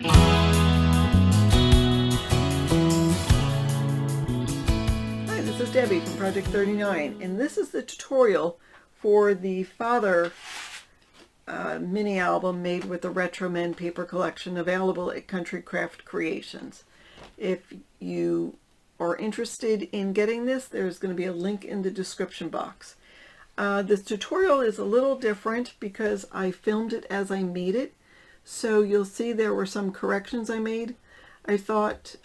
Hi, this is Debbie from Project 39, and this is the tutorial for the Father mini album made with the Retro Men paper collection, available at Country Craft Creations. If you are interested in getting this, there's going to be a link in the description box. This tutorial is a little different because I filmed it as I made it, so you'll see there were some corrections I made. I thought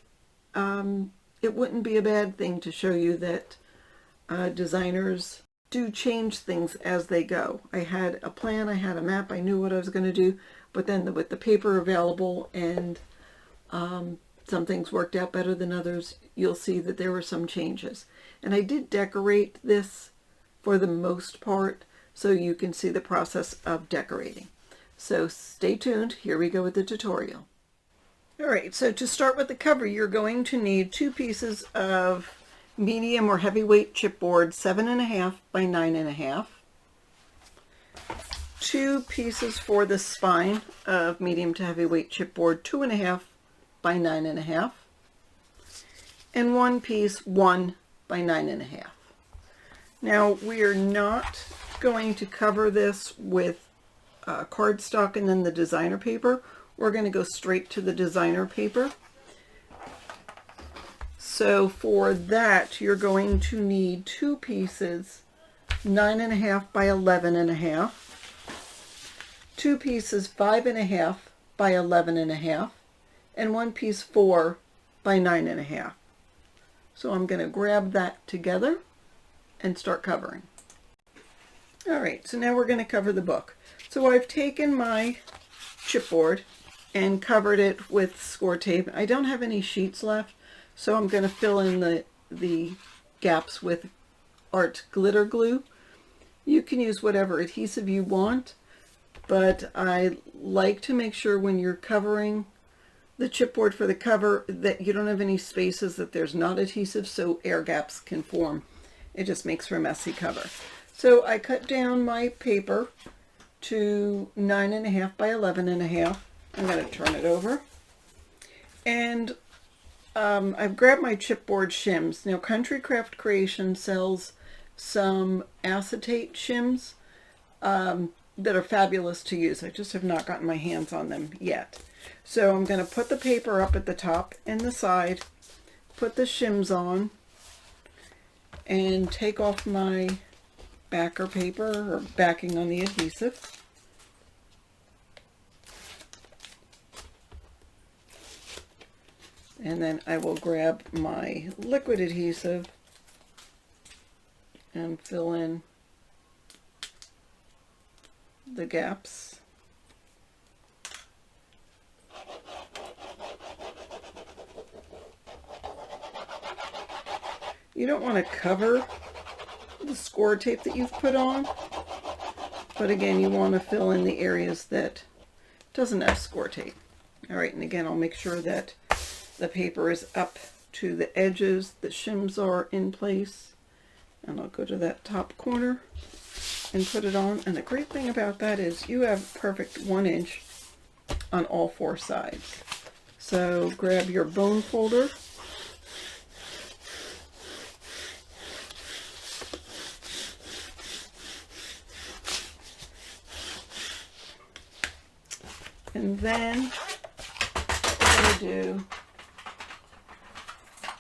it wouldn't be a bad thing to show you that designers do change things as they go. I had a plan, I had a map, I knew what I was going to do, but then with the paper available and some things worked out better than others, you'll see that there were some changes. And I did decorate this for the most part, so you can see the process of decorating. So stay tuned, here we go with the tutorial. Alright, so to start with the cover, you're going to need 2 pieces of medium or heavyweight chipboard, 7.5 by 9.5. 2 pieces for the spine of medium to heavyweight chipboard, 2.5 by 9.5. And 1 piece, 1 by 9.5. Now, we are not going to cover this with cardstock and then the designer paper. We're going to go straight to the designer paper. So for that, you're going to need 2 pieces, 9.5 by 11.5, 2 pieces, 5.5 by 11.5, and 1 piece, 4 by 9.5. So I'm going to grab that together and start covering. Alright, so now we're going to cover the book. So I've taken my chipboard and covered it with score tape. I don't have any sheets left, so I'm going to fill in the gaps with art glitter glue. You can use whatever adhesive you want, but I like to make sure when you're covering the chipboard for the cover that you don't have any spaces that there's not adhesive, so air gaps can form. It just makes for a messy cover. So I cut down my paper to 9.5 by 11.5. I'm going to turn it over. And I've grabbed my chipboard shims. Now, Country Craft Creation sells some acetate shims that are fabulous to use. I just have not gotten my hands on them yet. So I'm going to put the paper up at the top and the side, put the shims on, and take off my backer paper or backing on the adhesive. And then I will grab my liquid adhesive and fill in the gaps. You don't want to cover the score tape that you've put on, but again, you want to fill in the areas that doesn't have score tape. Alright, and again, I'll make sure that the paper is up to the edges, the shims are in place, and I'll go to that top corner and put it on. And the great thing about that is you have perfect 1 inch on all 4 sides. So grab your bone folder, and then what I'm going to do,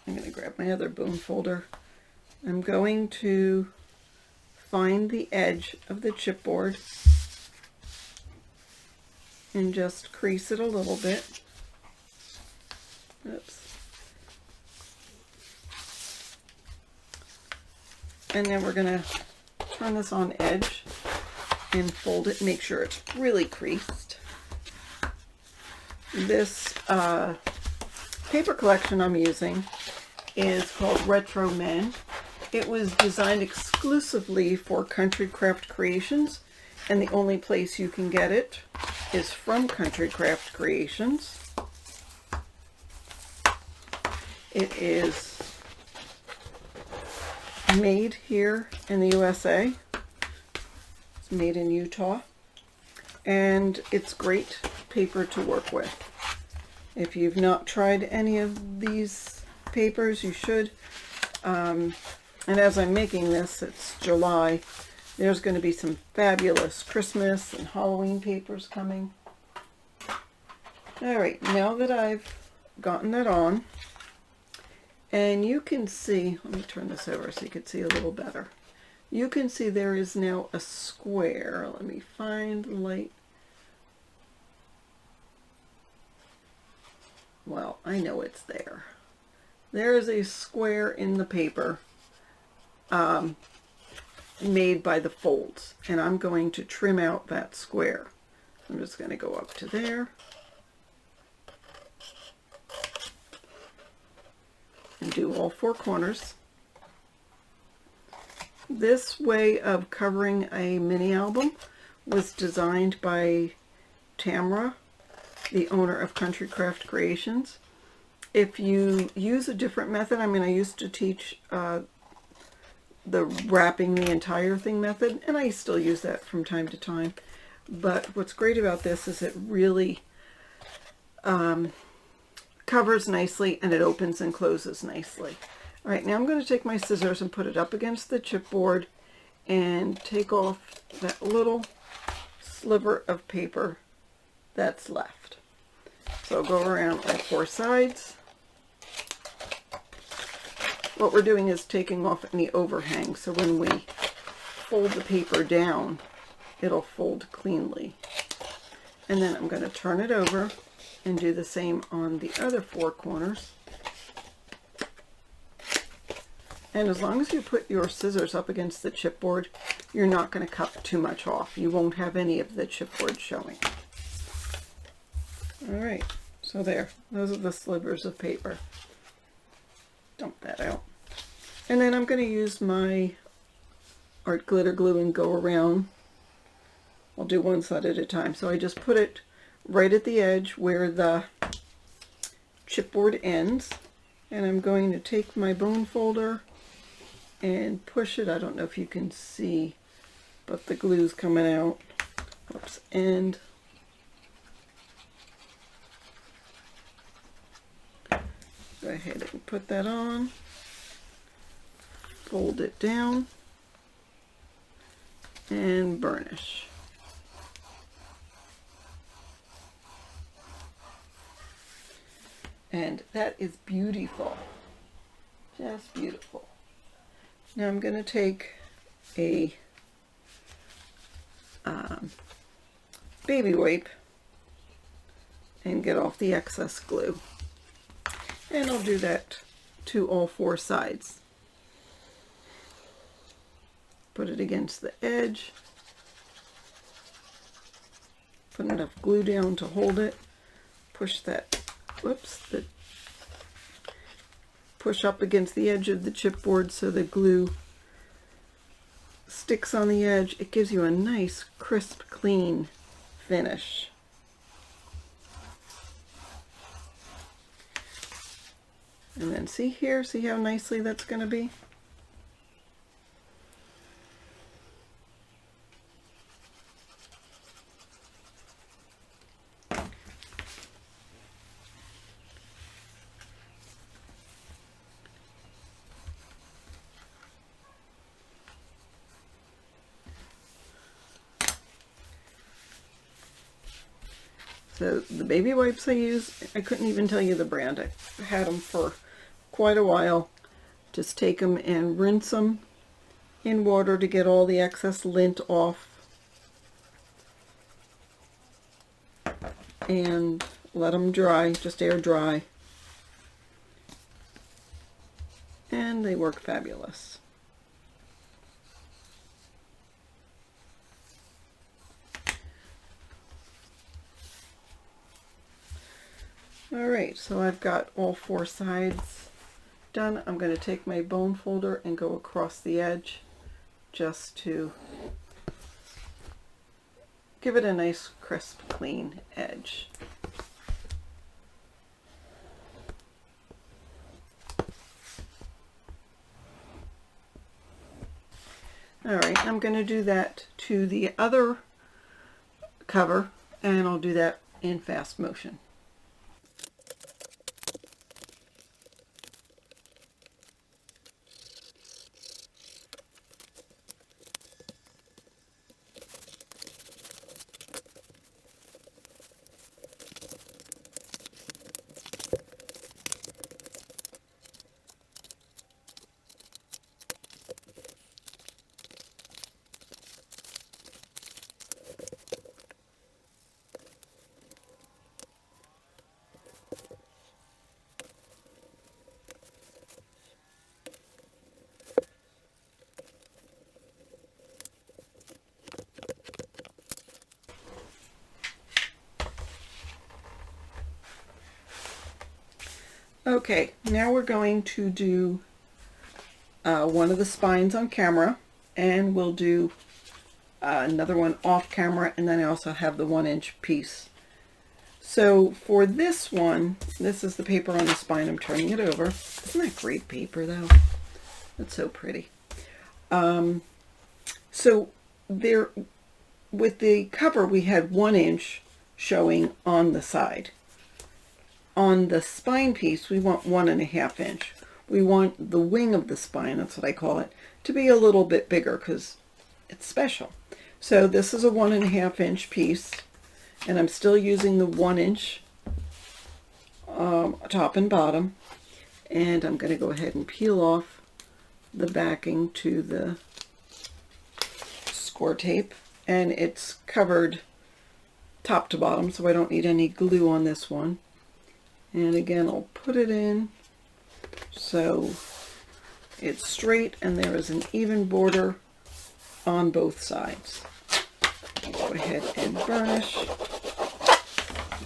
I'm going to grab my other bone folder. I'm going to find the edge of the chipboard and just crease it a little bit. Oops. And then we're going to turn this on edge and fold it, make sure it's really creased. This paper collection I'm using is called Retro Men. It was designed exclusively for Country Craft Creations, and the only place you can get it is from Country Craft Creations. It is made here in the USA. It's made in Utah, and it's great paper to work with. If you've not tried any of these papers, you should. And as I'm making this, it's July. There's going to be some fabulous Christmas and Halloween papers coming. All right, now that I've gotten that on, and you can see, let me turn this over so you can see a little better. You can see there is now a square. Let me find the light. Well, I know it's there. There is a square in the paper made by the folds, and I'm going to trim out that square. I'm just going to go up to there and do all four corners. This way of covering a mini album was designed by Tamara, the owner of Country Craft Creations. If you use a different method, I mean, I used to teach the wrapping the entire thing method, and I still use that from time to time. But what's great about this is it really covers nicely, and it opens and closes nicely. All right, now I'm going to take my scissors and put it up against the chipboard and take off that little sliver of paper that's left. So I'll go around all four sides. What we're doing is taking off any overhang, so when we fold the paper down, it'll fold cleanly. And then I'm going to turn it over and do the same on the other four corners. And as long as you put your scissors up against the chipboard, you're not going to cut too much off. You won't have any of the chipboard showing. All right, so there, those are the slivers of paper. Dump that out. And then I'm going to use my art glitter glue and go around. I'll do one side at a time. So I just put it right at the edge where the chipboard ends. And I'm going to take my bone folder and push it. I don't know if you can see, but the glue's coming out. Oops, and go ahead and put that on, fold it down, and burnish. And that is beautiful, just beautiful. Now I'm going to take a baby wipe and get off the excess glue. And I'll do that to all four sides. Put it against the edge. Put enough glue down to hold it. Push that, push up against the edge of the chipboard so the glue sticks on the edge. It gives you a nice, crisp, clean finish. And then see here, see how nicely that's going to be? So the baby wipes I use, I couldn't even tell you the brand. I had them for quite a while. Just take them and rinse them in water to get all the excess lint off. And let them dry, just air dry. And they work fabulous. Alright, so I've got all four sides done. I'm going to take my bone folder and go across the edge just to give it a nice crisp clean edge. Alright, I'm going to do that to the other cover, and I'll do that in fast motion. Okay, now we're going to do one of the spines on camera, and we'll do another one off camera, and then I also have the 1-inch piece. So for this one, this is the paper on the spine. I'm turning it over. Isn't that great paper though? That's so pretty. So there, with the cover, we had 1 inch showing on the side. On the spine piece, we want 1.5 inch. We want the wing of the spine, that's what I call it, to be a little bit bigger because it's special. So this is a 1.5 inch piece, and I'm still using the 1 inch top and bottom. And I'm going to go ahead and peel off the backing to the score tape, and it's covered top to bottom, so I don't need any glue on this one. And again, I'll put it in so it's straight and there is an even border on both sides. I'll go ahead and burnish.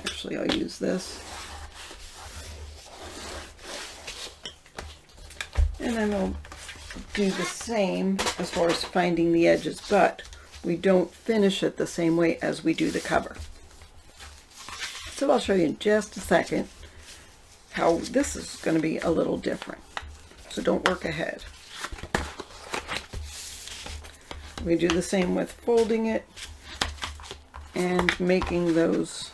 Actually, I'll use this. And then I'll do the same as far as finding the edges, but we don't finish it the same way as we do the cover. So I'll show you in just a second how this is going to be a little different. So don't work ahead. We do the same with folding it and making those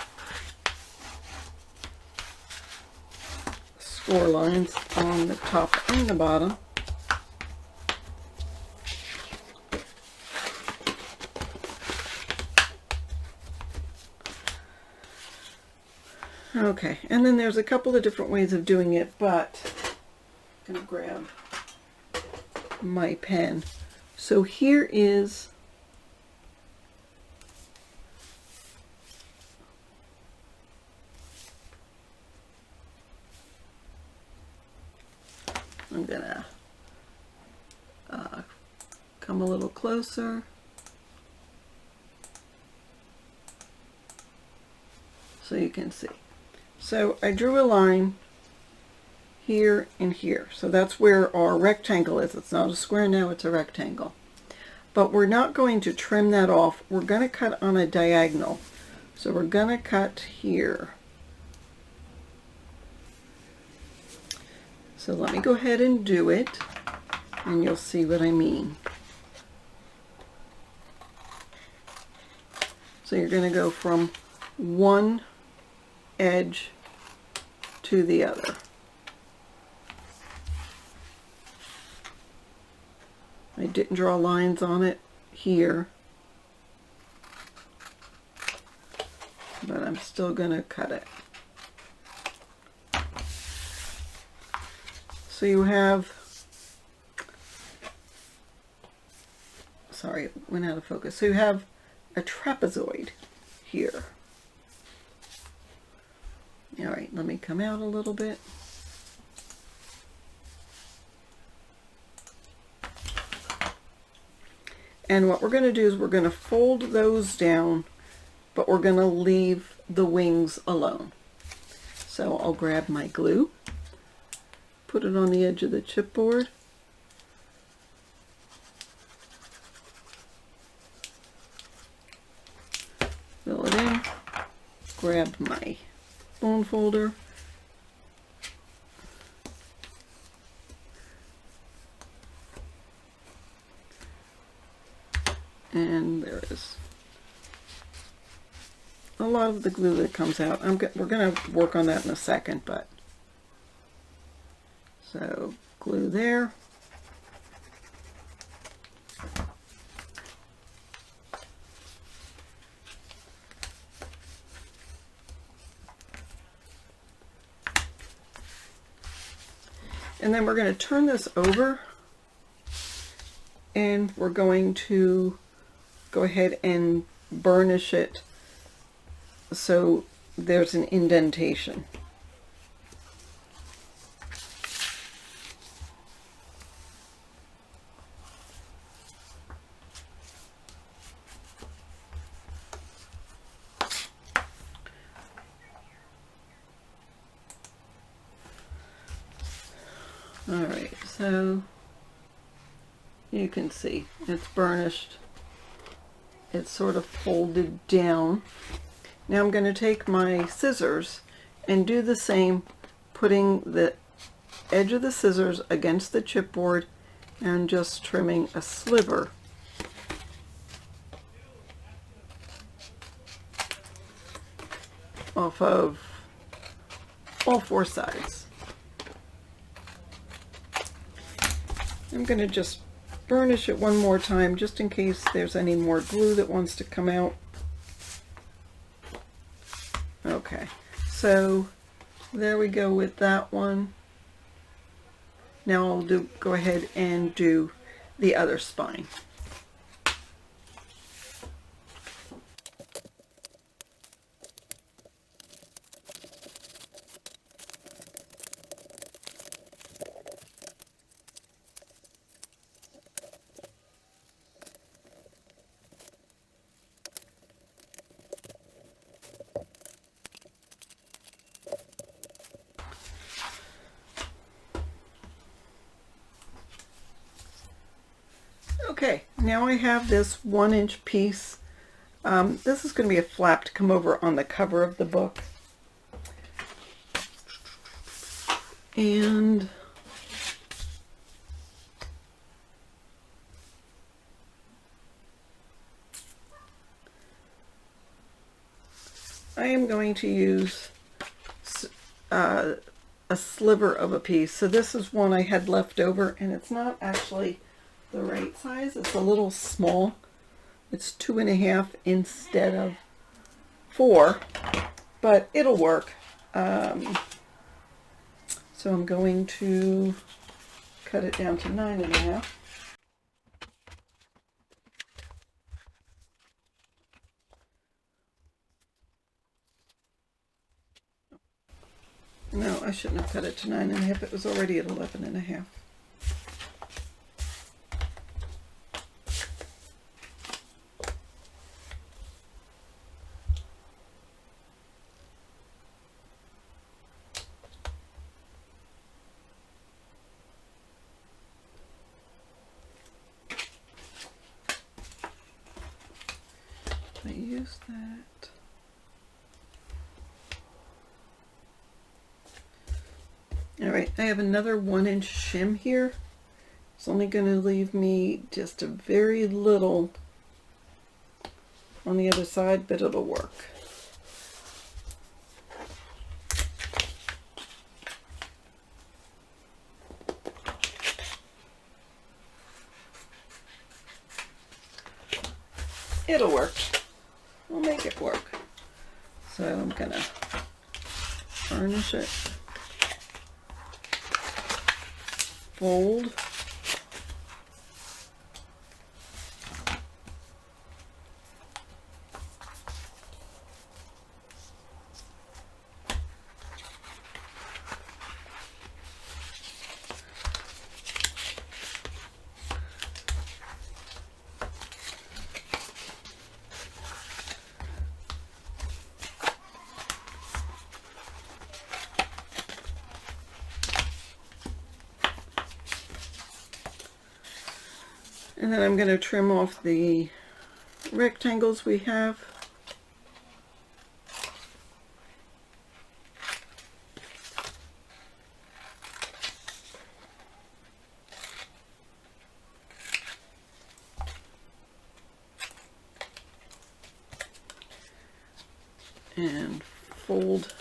score lines on the top and the bottom. Okay, and then there's a couple of different ways of doing it, but I'm going to grab my pen. So here is I'm going to come a little closer so you can see. So I drew a line here and here. So that's where our rectangle is. It's not a square now, it's a rectangle. But we're not going to trim that off. We're going to cut on a diagonal. So we're going to cut here. So let me go ahead and do it, and you'll see what I mean. So you're going to go from one edge to the other. I didn't draw lines on it here, but I'm still going to cut it. So you have, sorry, it went out of focus. So you have a trapezoid here. All right, let me come out a little bit. And what we're going to do is we're going to fold those down, but we're going to leave the wings alone. So I'll grab my glue, put it on the edge of the chipboard. Fill it in, grab my bone folder, and there is a lot of the glue that comes out. We're going to work on that in a second, but so glue there. And then we're going to turn this over, and we're going to go ahead and burnish it so there's an indentation. All right, so you can see it's burnished. It's sort of folded down. Now I'm going to take my scissors and do the same, putting the edge of the scissors against the chipboard and just trimming a sliver. Off of all four sides. I'm going to just burnish it one more time just in case there's any more glue that wants to come out. Okay, so there we go with that one. Now I'll go ahead and do the other spine. Okay, now I have this 1-inch piece. This is going to be a flap to come over on the cover of the book. And I am going to use a sliver of a piece. So this is one I had left over, and it's not actually the right size. It's a little small. It's 2.5 instead of 4, but it'll work. So I'm going to cut it down to 9.5. No, I shouldn't have cut it to 9.5. It was already at 11.5. I use that. All right, I have another 1-inch shim here. It's only going to leave me just a very little on the other side, but it'll work. It'll work. We'll make it work. So I'm gonna burnish it, fold, and then I'm going to trim off the rectangles we have. And fold.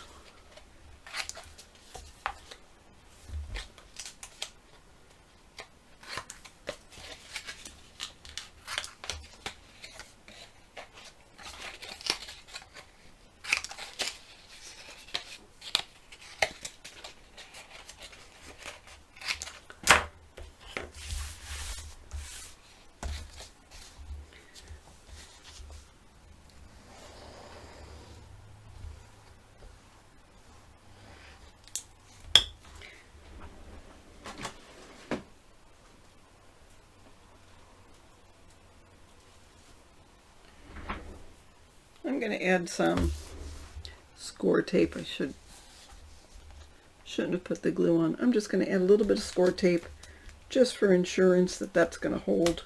I'm going to add some score tape. I should Shouldn't have put the glue on. I'm just going to add a little bit of score tape just for insurance that that's going to hold.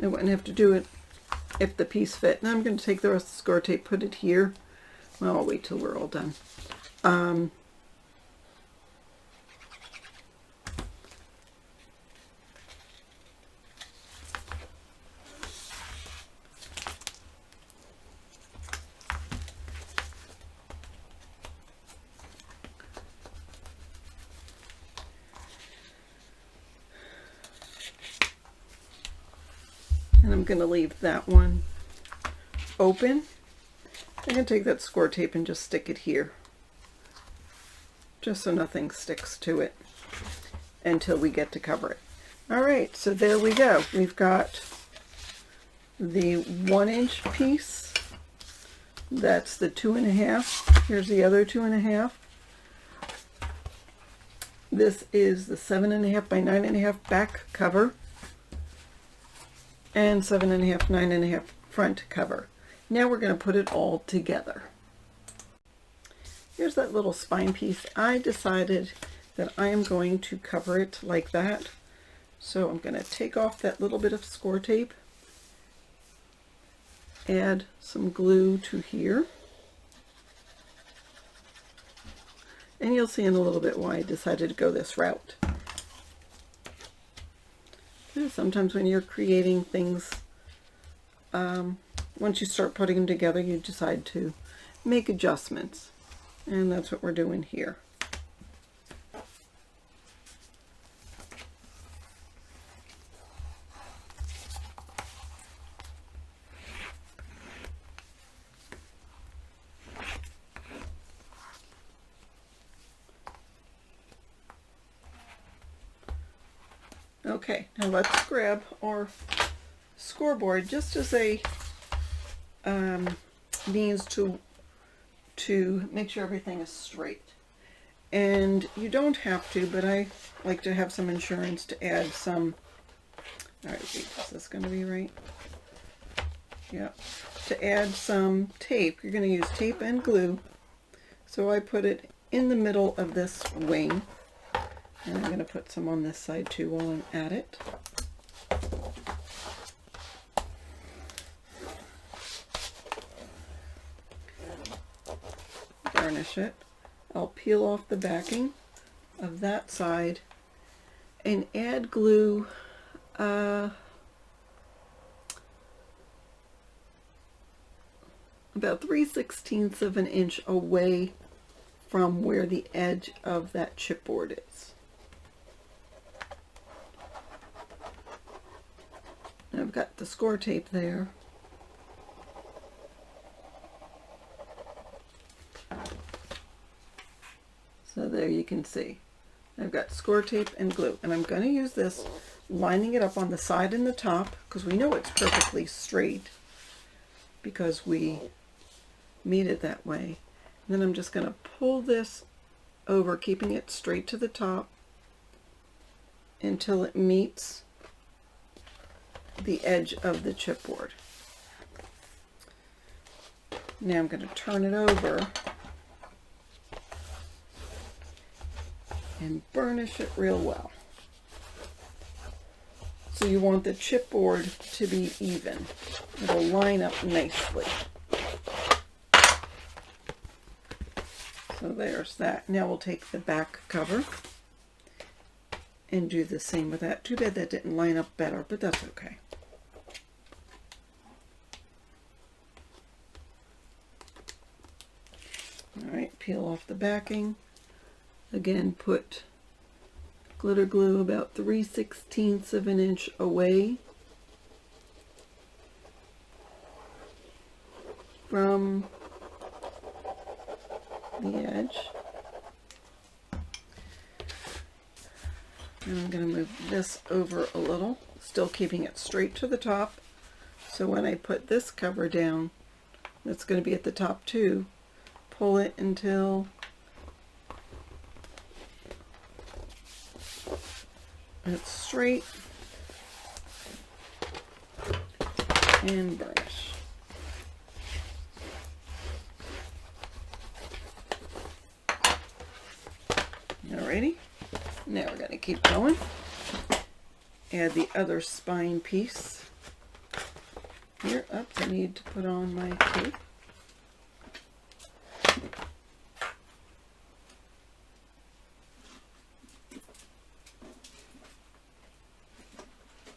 I wouldn't have to do it if the piece fit. Now I'm going to take the rest of the score tape, put it here. Well, I'll wait till we're all done. And I'm going to leave that one open. I'm going to take that score tape and just stick it here, just so nothing sticks to it until we get to cover it. All right, so there we go. We've got the 1-inch piece. That's the 2.5. Here's the other 2.5. This is the 7.5 by 9.5 back cover, and 7.5, 9.5 front cover. Now we're going to put it all together. Here's that little spine piece. I decided that I am going to cover it like that. So I'm going to take off that little bit of score tape, add some glue to here, and you'll see in a little bit why I decided to go this route. Sometimes when you're creating things, once you start putting them together, you decide to make adjustments. And that's what we're doing here. Okay, now let's grab our scoreboard just as a means to make sure everything is straight. And you don't have to, but I like to have some insurance to add some. All right, is this going to be right? Yeah. To add some tape, you're going to use tape and glue. So I put it in the middle of this wing. And I'm going to put some on this side too while I'm at it. Garnish it. I'll peel off the backing of that side and add glue about 3/16 of an inch away from where the edge of that chipboard is. I've got the score tape there. So there you can see. I've got score tape and glue. And I'm going to use this, lining it up on the side and the top, because we know it's perfectly straight because we made it that way. And then I'm just going to pull this over, keeping it straight to the top until it meets the edge of the chipboard. Now I'm going to turn it over and burnish it real well. So you want the chipboard to be even. It'll line up nicely. So there's that. Now we'll take the back cover and do the same with that. Too bad that didn't line up better, but that's okay. Alright, peel off the backing. Again, put glitter glue about 3/16 of an inch away from the edge. And I'm going to move this over a little, still keeping it straight to the top So when I put this cover down, that's going to be at the top too, pull it until it's straight and burnish. Alrighty, now we're going to keep going. Add the other spine piece. Here, oops, I need to put on my tape.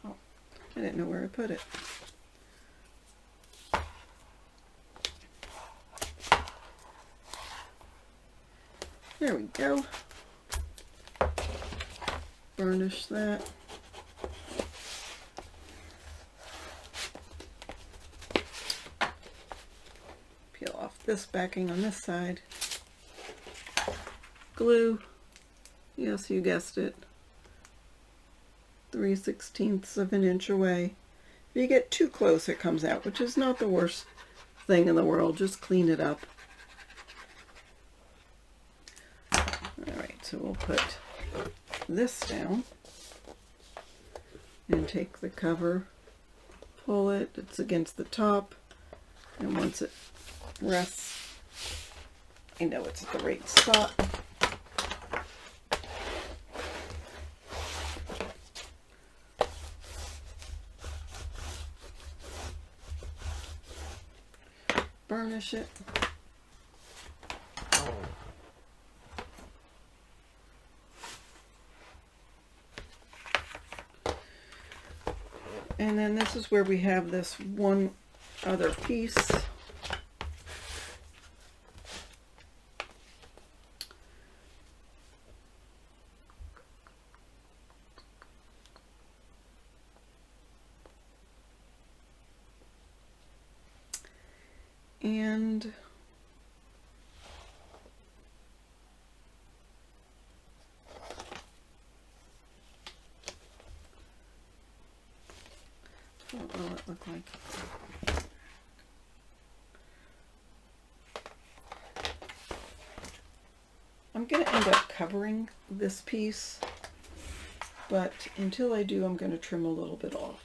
Oh, I didn't know where I put it. There we go. Burnish that. Peel off this backing on this side. Glue. Yes, you guessed it. 3/16 of an inch away. If you get too close, it comes out, which is not the worst thing in the world. Just clean it up. Alright, so we'll put this down and take the cover, pull it, it's against the top, and once it rests, I know it's at the right spot. Burnish it. And then this is where we have this one other piece. And what will it look like? I'm going to end up covering this piece, but until I do, I'm going to trim a little bit off.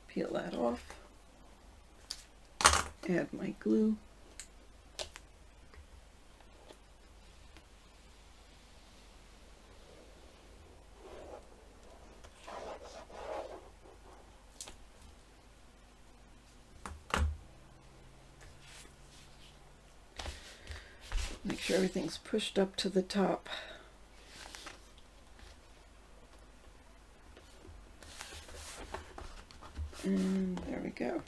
Peel that off. Add my glue. Make sure everything's pushed up to the top. And there we go.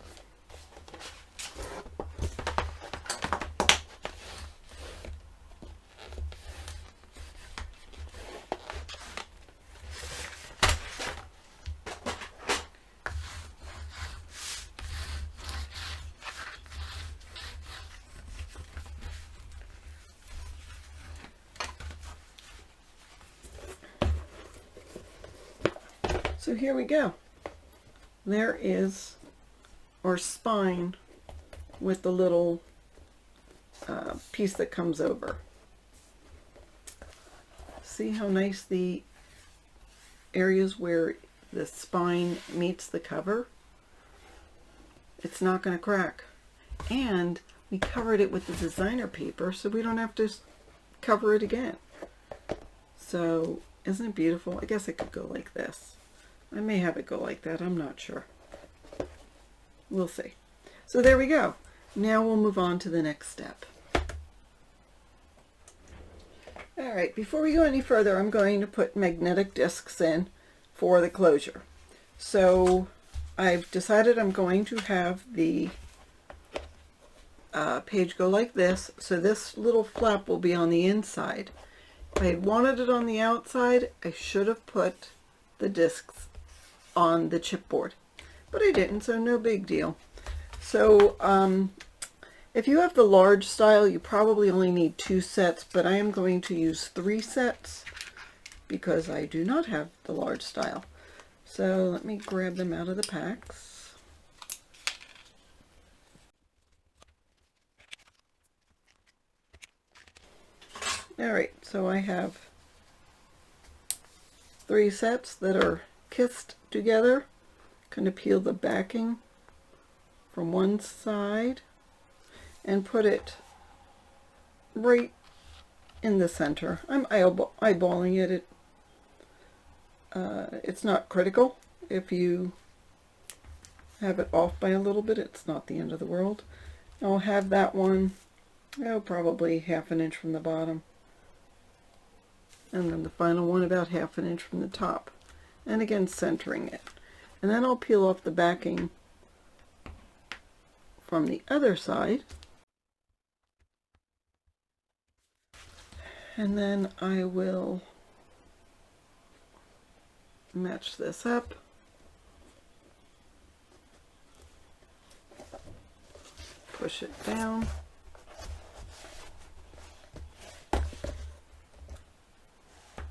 So here we go. There is our spine with the little piece that comes over. See how nice the areas where the spine meets the cover? It's not going to crack. And we covered it with the designer paper, so we don't have to cover it again. So isn't it beautiful? I guess it could go like this. I may have it go like that, I'm not sure. We'll see. So there we go. Now we'll move on to the next step. Alright, before we go any further, I'm going to put magnetic discs in for the closure. So I've decided I'm going to have the page go like this, so this little flap will be on the inside. If I had wanted it on the outside, I should have put the discs on the chipboard, but I didn't, so no big deal. So if you have the large style, you probably only need 2 sets, but I am going to use 3 sets because I do not have the large style. So let me grab them out of the packs. All right, so I have 3 sets that are kissed together. Going to peel the backing from one side and put it right in the center. I'm eyeballing it. It's not critical. If you have it off by a little bit, it's not the end of the world. I'll have that one, probably 1/2 inch from the bottom. And then the final one about 1/2 inch from the top. And again, centering it. And then I'll peel off the backing from the other side. And then I will match this up. Push it down.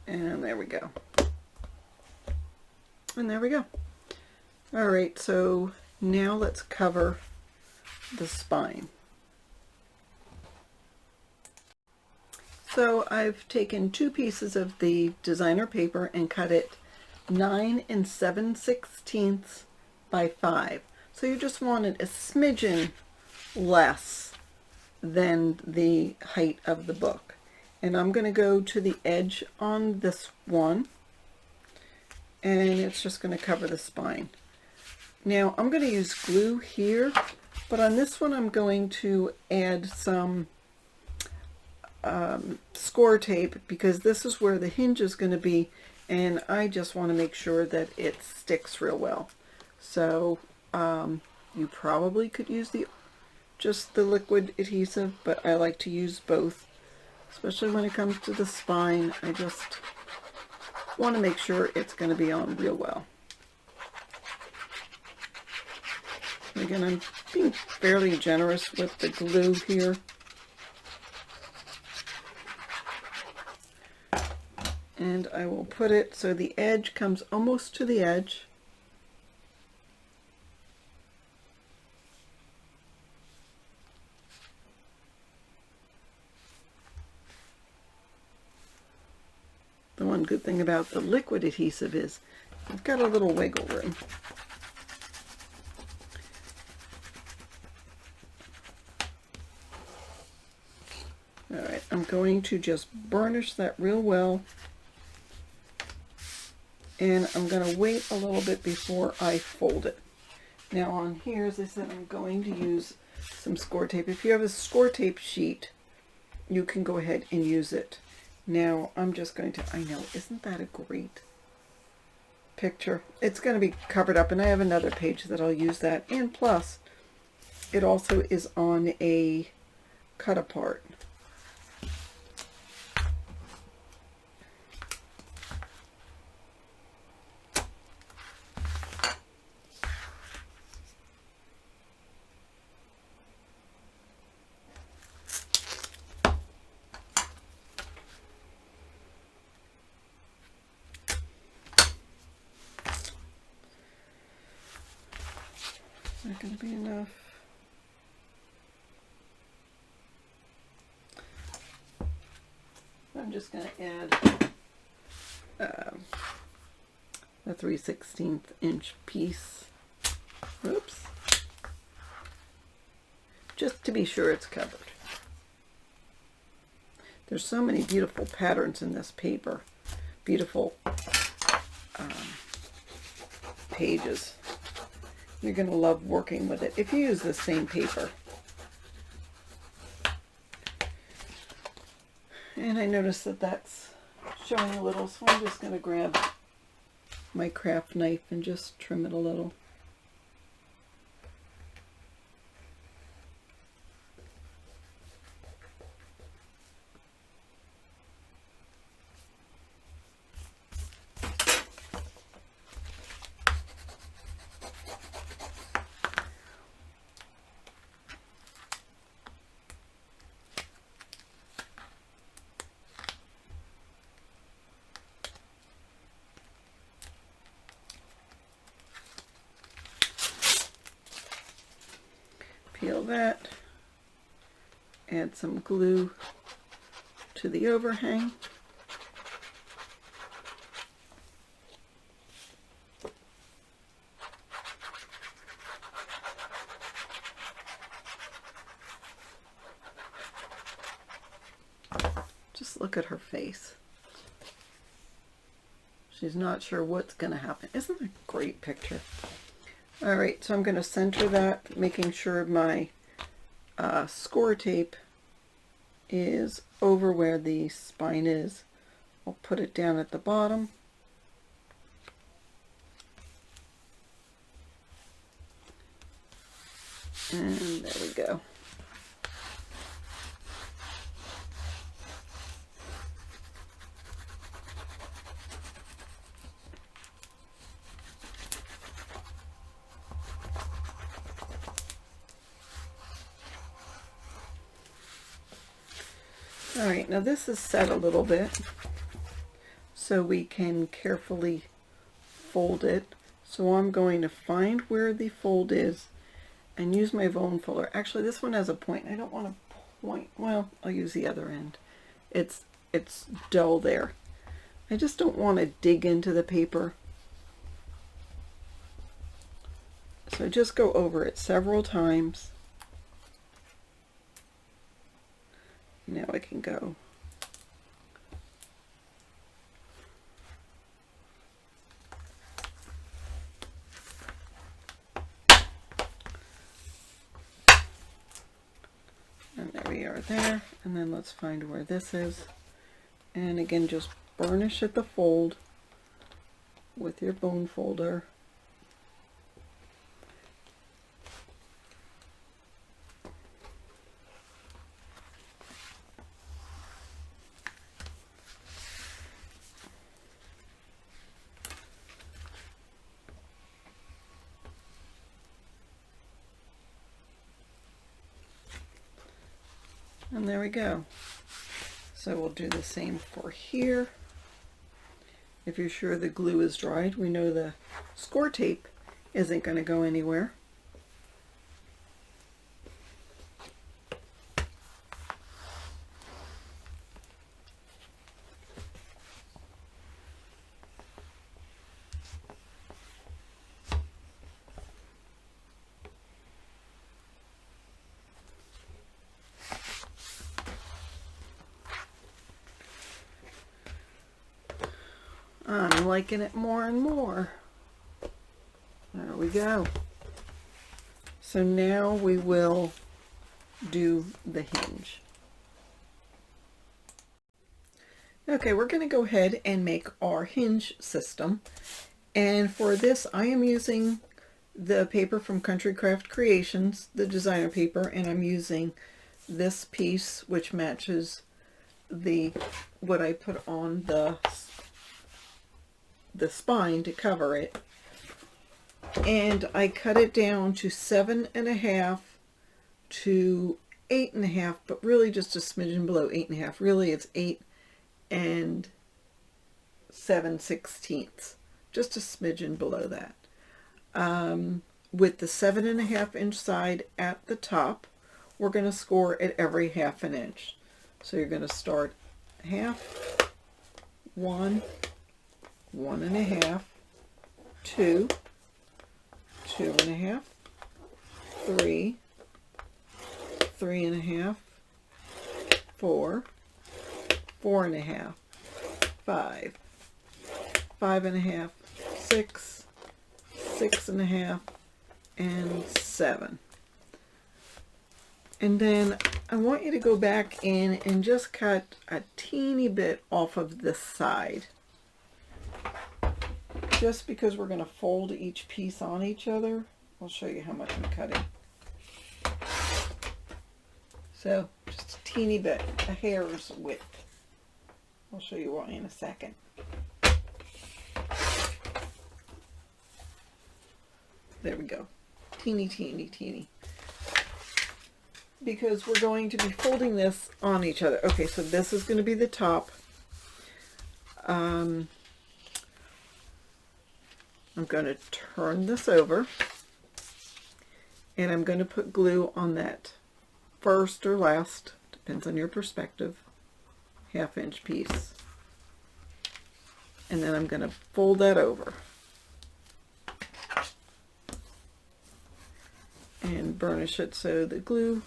And there we go. And there we go. All right, so now let's cover the spine. So I've taken 2 pieces of the designer paper and cut it 9 7/16 by 5. So you just want it a smidgen less than the height of the book. And I'm going to go to the edge on this one, and it's just going to cover the spine. Now I'm going to use glue here, but on this one I'm going to add some score tape because this is where the hinge is going to be, and I just want to make sure that it sticks real well. So you probably could use just the liquid adhesive, but I like to use both, especially when it comes to the spine. I just want to make sure it's going to be on real well. Again, I'm being fairly generous with the glue here. And I will put it so the edge comes almost to the edge. The one good thing about the liquid adhesive is you've got a little wiggle room. All right, I'm going to just burnish that real well. And I'm going to wait a little bit before I fold it. Now on here, as I said, I'm going to use some score tape. If you have a score tape sheet, you can go ahead and use it. Now I'm just going to, I know, isn't that a great picture? It's going to be covered up, and I have another page that I'll use that. And plus, it also is on a cut apart. Not going to be enough. I'm just going to add a 3/16 inch piece. Oops. Just to be sure it's covered. There's so many beautiful patterns in this paper. Beautiful pages. You're going to love working with it if you use the same paper. And I noticed that that's showing a little, so I'm just going to grab my craft knife and just trim it a little. peel that, add some glue to the overhang. Just look at her face. She's not sure what's going to happen. Isn't that a great picture? All right, so I'm going to center that, making sure my score tape is over where the spine is. I'll put it down at the bottom. And there we go. All right, now this is set a little bit so we can carefully fold it. So I'm going to find where the fold is and use my bone folder. Actually, this one has a point. I don't want to point. Well, I'll use the other end. It's dull there. I just don't want to dig into the paper. So just go over it several times. Now I can go. And there we are there. And then let's find where this is. And again, just burnish at the fold with your bone folder. And there we go. So we'll do the same for here. If you're sure the glue is dried, we know the score tape isn't going to go anywhere. I'm liking it more and more. There we go. So now we will do the hinge. Okay, we're going to go ahead and make our hinge system. And for this, I am using the paper from Country Craft Creations, the designer paper, and I'm using this piece, which matches what I put on the spine to cover it, and I cut it down to 7.5 to 8.5, but really just a smidgen below 8.5. Really it's 8 and 7/16, just a smidgen below that. With the 7.5 inch side at the top, we're going to score at every 1/2 inch. So you're going to start half, 1, 1.5, 2, 2.5, 3, 3.5, 4, 4.5, 5, 5.5, 6, 6.5, and 7. And then I want you to go back in and just cut a teeny bit off of this side. Just because we're going to fold each piece on each other. I'll show you how much I'm cutting. So just a teeny bit, a hair's width. I'll show you why in a second. There we go. Teeny, teeny, teeny. Because we're going to be folding this on each other. Okay, so this is going to be the top. I'm going to turn this over, And I'm going to put glue on that first or last, depends on your perspective, 1/2 inch piece. And then I'm going to fold that over and burnish it so the glue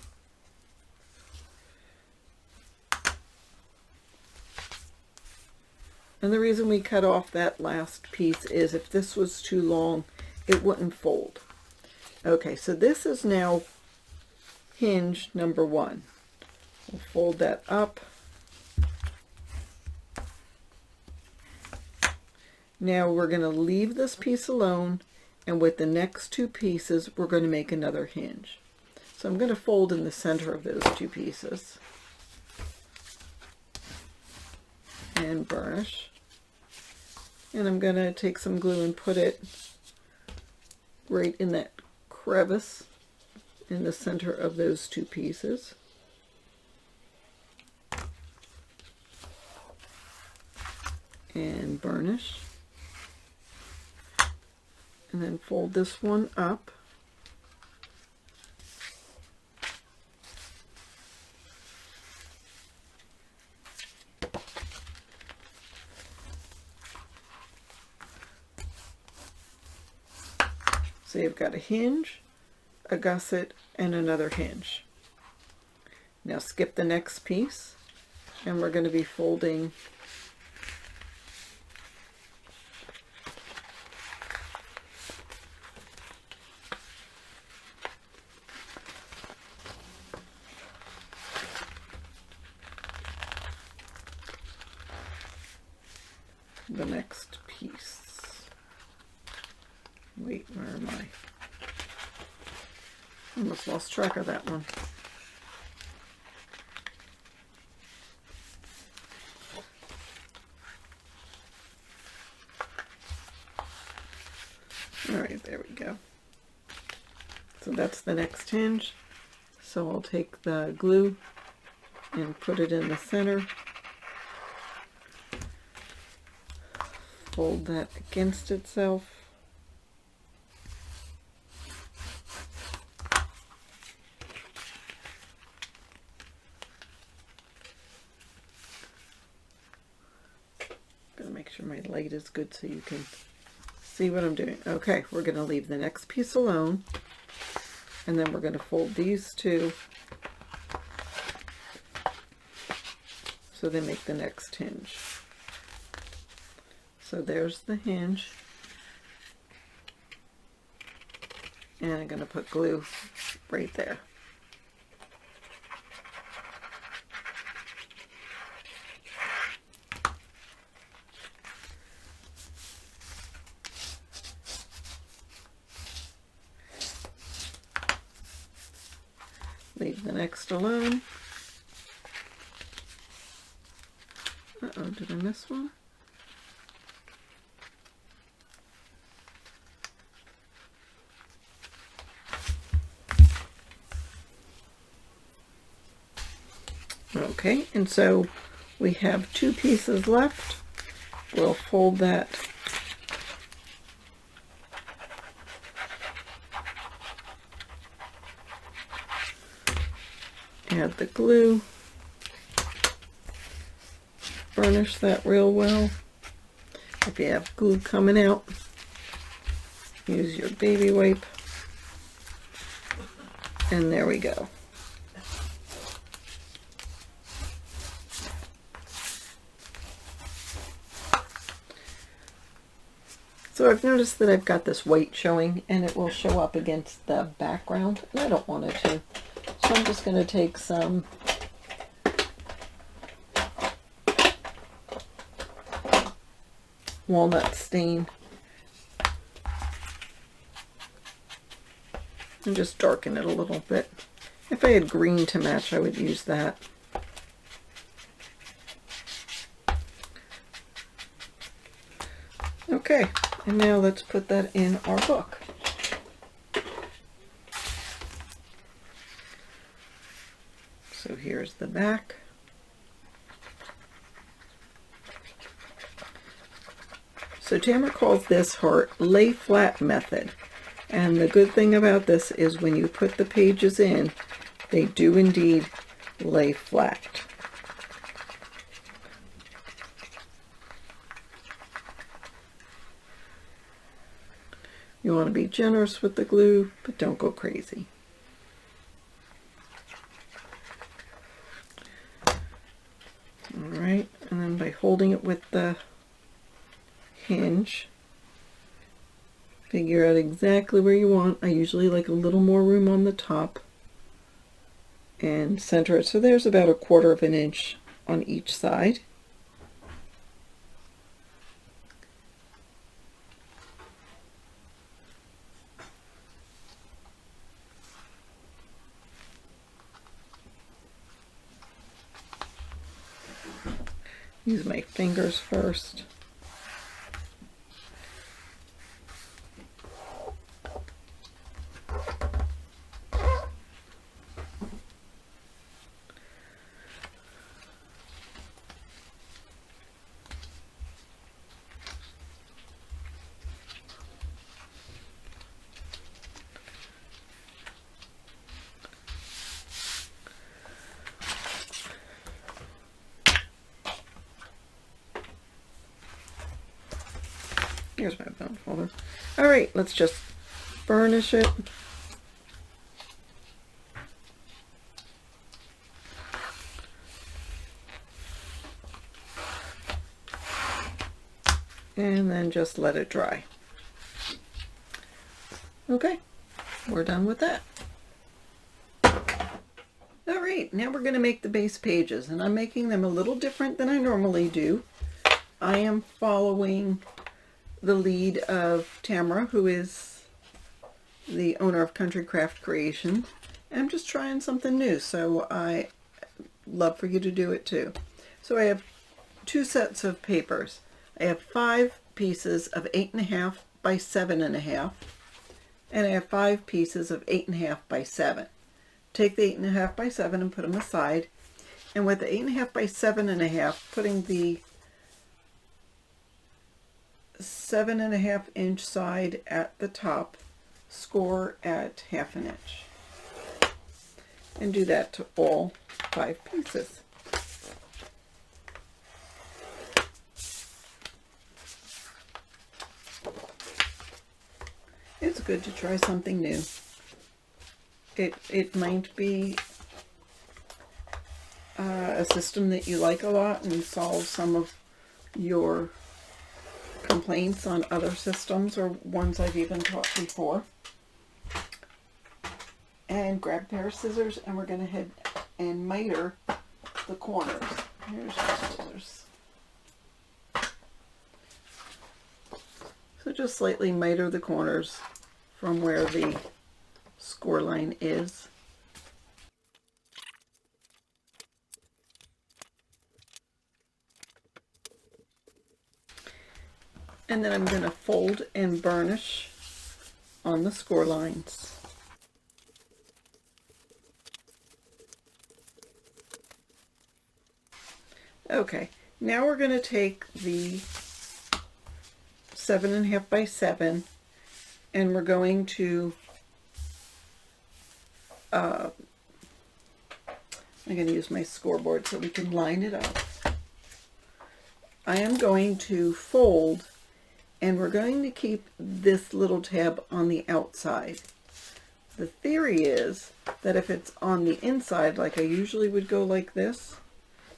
and the reason we cut off that last piece is if this was too long, it wouldn't fold. Okay, so this is now hinge number 1. We'll fold that up. Now we're going to leave this piece alone, and with the next 2 pieces we're going to make another hinge. So I'm going to fold in the center of those 2 pieces and burnish. And I'm going to take some glue and put it right in that crevice in the center of those 2 pieces. And burnish. And then fold this one up. So you've got a hinge, a gusset, and another hinge. Now skip the next piece, and we're going to be folding the next piece. Wait, where am I? Almost lost track of that one. Alright, there we go. So that's the next hinge. So I'll take the glue and put it in the center. Fold that against itself. Gotta make sure my light is good so you can see what I'm doing. Okay, we're going to leave the next piece alone, and then we're going to fold these 2 so they make the next hinge. So there's the hinge, and I'm going to put glue right there. Leave the next alone. Uh-oh, did I miss one? Okay, and so we have 2 pieces left. We'll fold that add the glue, burnish that real well. If you have glue coming out, use your baby wipe, and there we go. So I've noticed that I've got this white showing, and it will show up against the background, and I don't want it to. So I'm just going to take some walnut stain and just darken it a little bit. If I had green to match, I would use that. Okay, and now let's put that in our book. So here's the back. So Tamara calls this her lay flat method, And the good thing about this is when you put the pages in, they do indeed lay flat. You want to be generous with the glue, but don't go crazy. Alright, and then by holding it with the hinge, figure out exactly where you want. I usually like a little more room on the top, and center it. So there's about 1/4 of an inch on each side. Use my fingers first. Here's my bone folder. All right, let's just burnish it. And then just let it dry. Okay, we're done with that. All right, now we're going to make the base pages, and I'm making them a little different than I normally do. I am following the lead of Tamara, who is the owner of Country Craft Creation. I'm just trying something new, so I love for you to do it too. So I have 2 sets of papers. I have 5 pieces of 8.5 by 7.5, and I have 5 pieces of 8.5 by 7. Take the 8.5 by 7 and put them aside, and with the 8.5 by 7.5, putting the 7.5 inch side at the top, score at 1/2 inch, and do that to all 5 pieces. It's good to try something new. It might be a system that you like a lot and solve some of your complaints on other systems or ones I've even taught before. And grab a pair of scissors, and we're going to head and miter the corners. Here's your scissors. So just slightly miter the corners from where the score line is. And then I'm going to fold and burnish on the score lines. Okay, now we're going to take the 7.5 by 7, and we're going to I'm going to use my scoreboard so we can line it up. I am going to fold, and we're going to keep this little tab on the outside. The theory is that if it's on the inside, like I usually would go like this,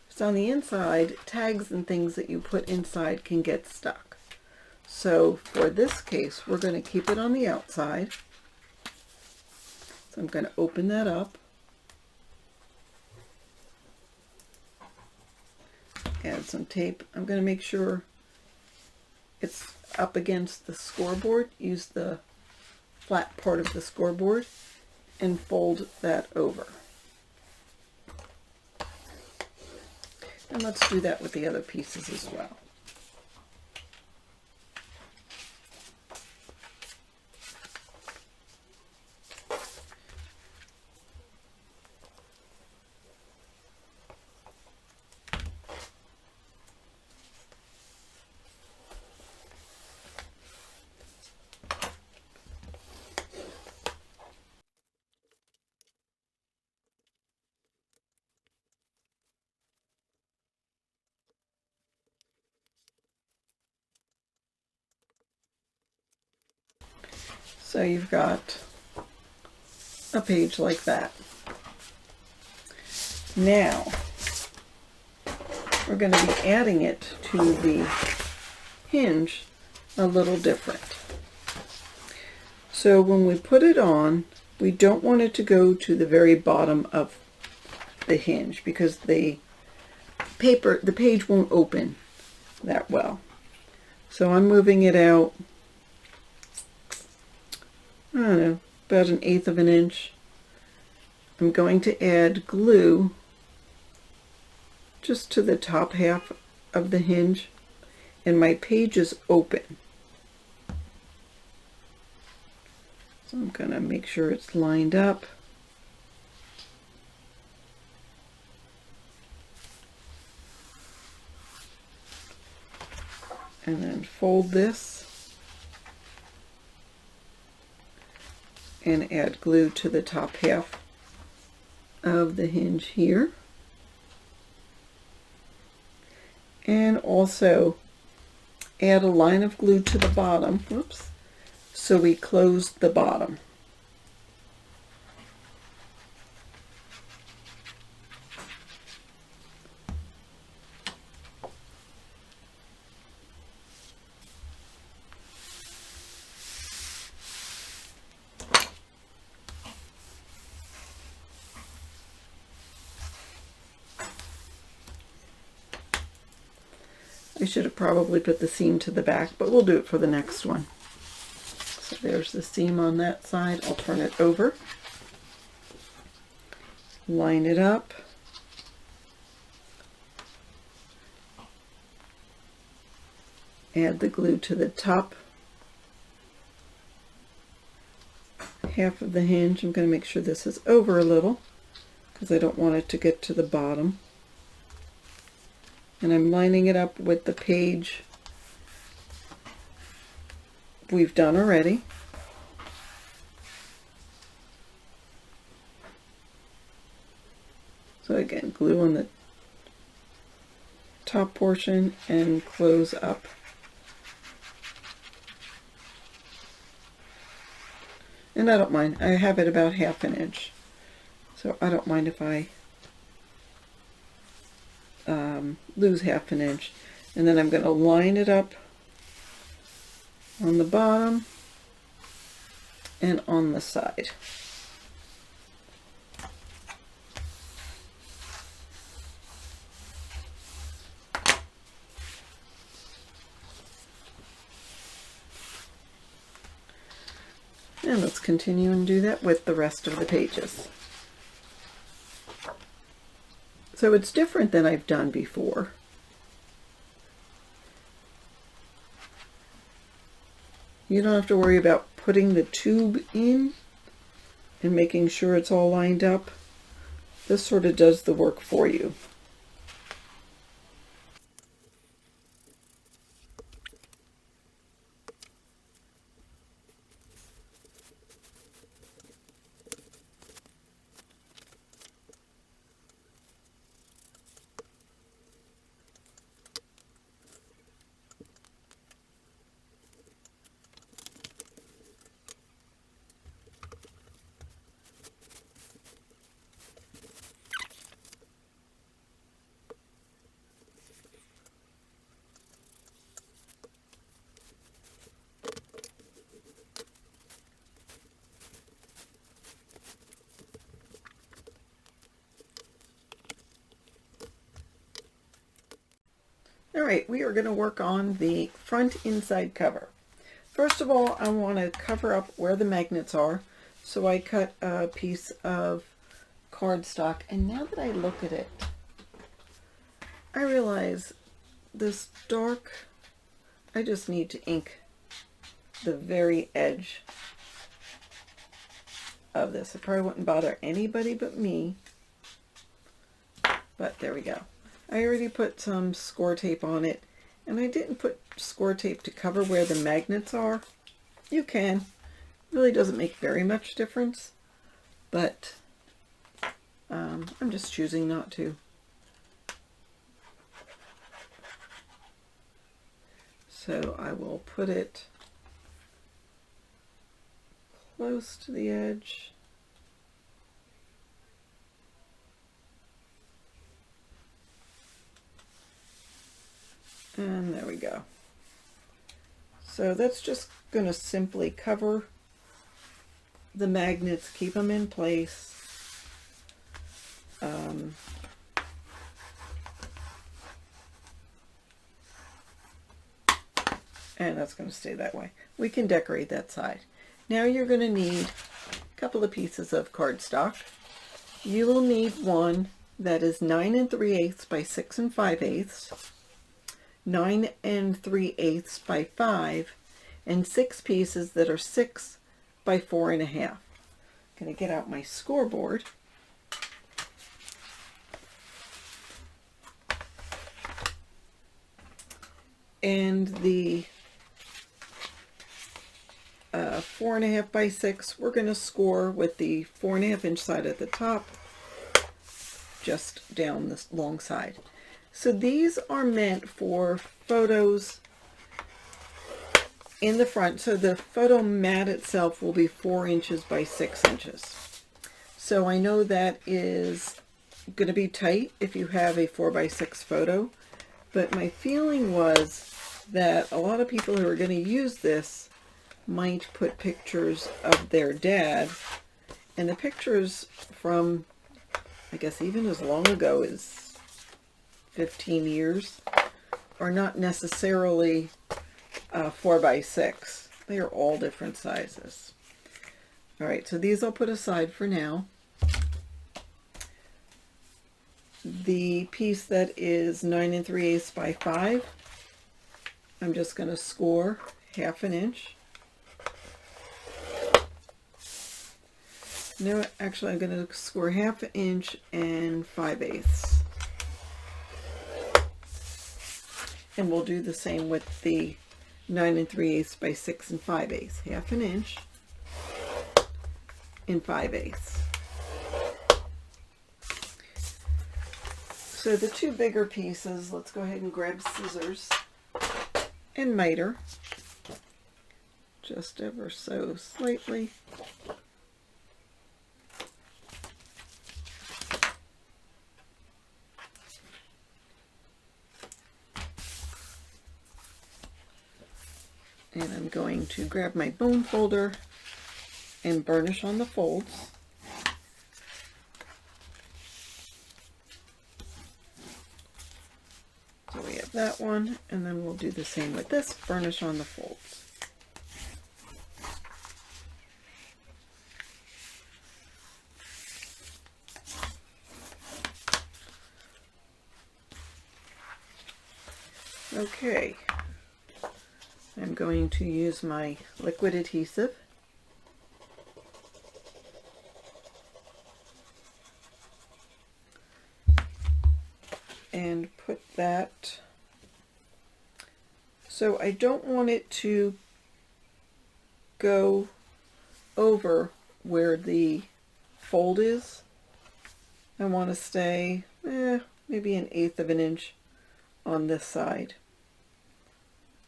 if it's on the inside, tags and things that you put inside can get stuck. So for this case, we're going to keep it on the outside. So I'm going to open that up, add some tape. I'm going to make sure it's up against the scoreboard. Use the flat part of the scoreboard and fold that over. And let's do that with the other pieces as well. So you've got a page like that. Now we're going to be adding it to the hinge a little different. So when we put it on, we don't want it to go to the very bottom of the hinge because the page won't open that well. So I'm moving it out, I don't know, about 1/8 of an inch. I'm going to add glue just to the top half of the hinge, and my page is open. So I'm going to make sure it's lined up. And then fold this and add glue to the top half of the hinge here. And also add a line of glue to the bottom, whoops, so we close the bottom. I should have probably put the seam to the back, but we'll do it for the next one. So there's the seam on that side. I'll turn it over, line it up, add the glue to the top half of the hinge. I'm going to make sure this is over a little because I don't want it to get to the bottom. And I'm lining it up with the page we've done already. So again, glue on the top portion and close up. And I don't mind, I have it about 1/2 inch. So I don't mind if I lose 1/2 inch. And then I'm going to line it up on the bottom and on the side. And let's continue and do that with the rest of the pages. So it's different than I've done before. You don't have to worry about putting the tube in and making sure it's all lined up. This sort of does the work for you. All right, we are going to work on the front inside cover. First of all, I want to cover up where the magnets are. So I cut a piece of cardstock, and now that I look at it, I realize this dark, I just need to ink the very edge of this. It probably wouldn't bother anybody but me, but there we go. I already put some score tape on it, and I didn't put score tape to cover where the magnets are. You can. It really doesn't make very much difference, but I'm just choosing not to. So I will put it close to the edge. And there we go. So that's just going to simply cover the magnets, keep them in place. And that's going to stay that way. We can decorate that side. Now you're going to need a couple of pieces of cardstock. You will need one that is 9 3/8 by 6 5/8, 9 3/8 by 5, and 6 pieces that are 6 by 4 1/2. I'm going to get out my scoreboard. And the 4 1/2 by 6, we're going to score with the 4 1/2 inch side at the top, just down this long side. So these are meant for photos in the front. So the photo mat itself will be 4 inches by 6 inches. So I know that is going to be tight if you have a 4 by 6 photo, but my feeling was that a lot of people who are going to use this might put pictures of their dad, and the pictures from, I guess, even as long ago as 15 years are not necessarily 4 by 6. They are all different sizes. All right, so these I'll put aside for now. The piece that is 9 3/8 by 5, I'm just going to score 1/2 inch. No, actually I'm going to score 1/2 inch and 5/8. And we'll do the same with the 9 3/8 by 6 5/8. 1/2 inch and 5/8. So the two bigger pieces, let's go ahead and grab scissors and miter, just ever so slightly. And I'm going to grab my bone folder and burnish on the folds. So we have that one, and then we'll do the same with this, burnish on the folds. Okay. I'm going to use my liquid adhesive and put that, so I don't want it to go over where the fold is. I want to stay maybe 1/8 of an inch on this side,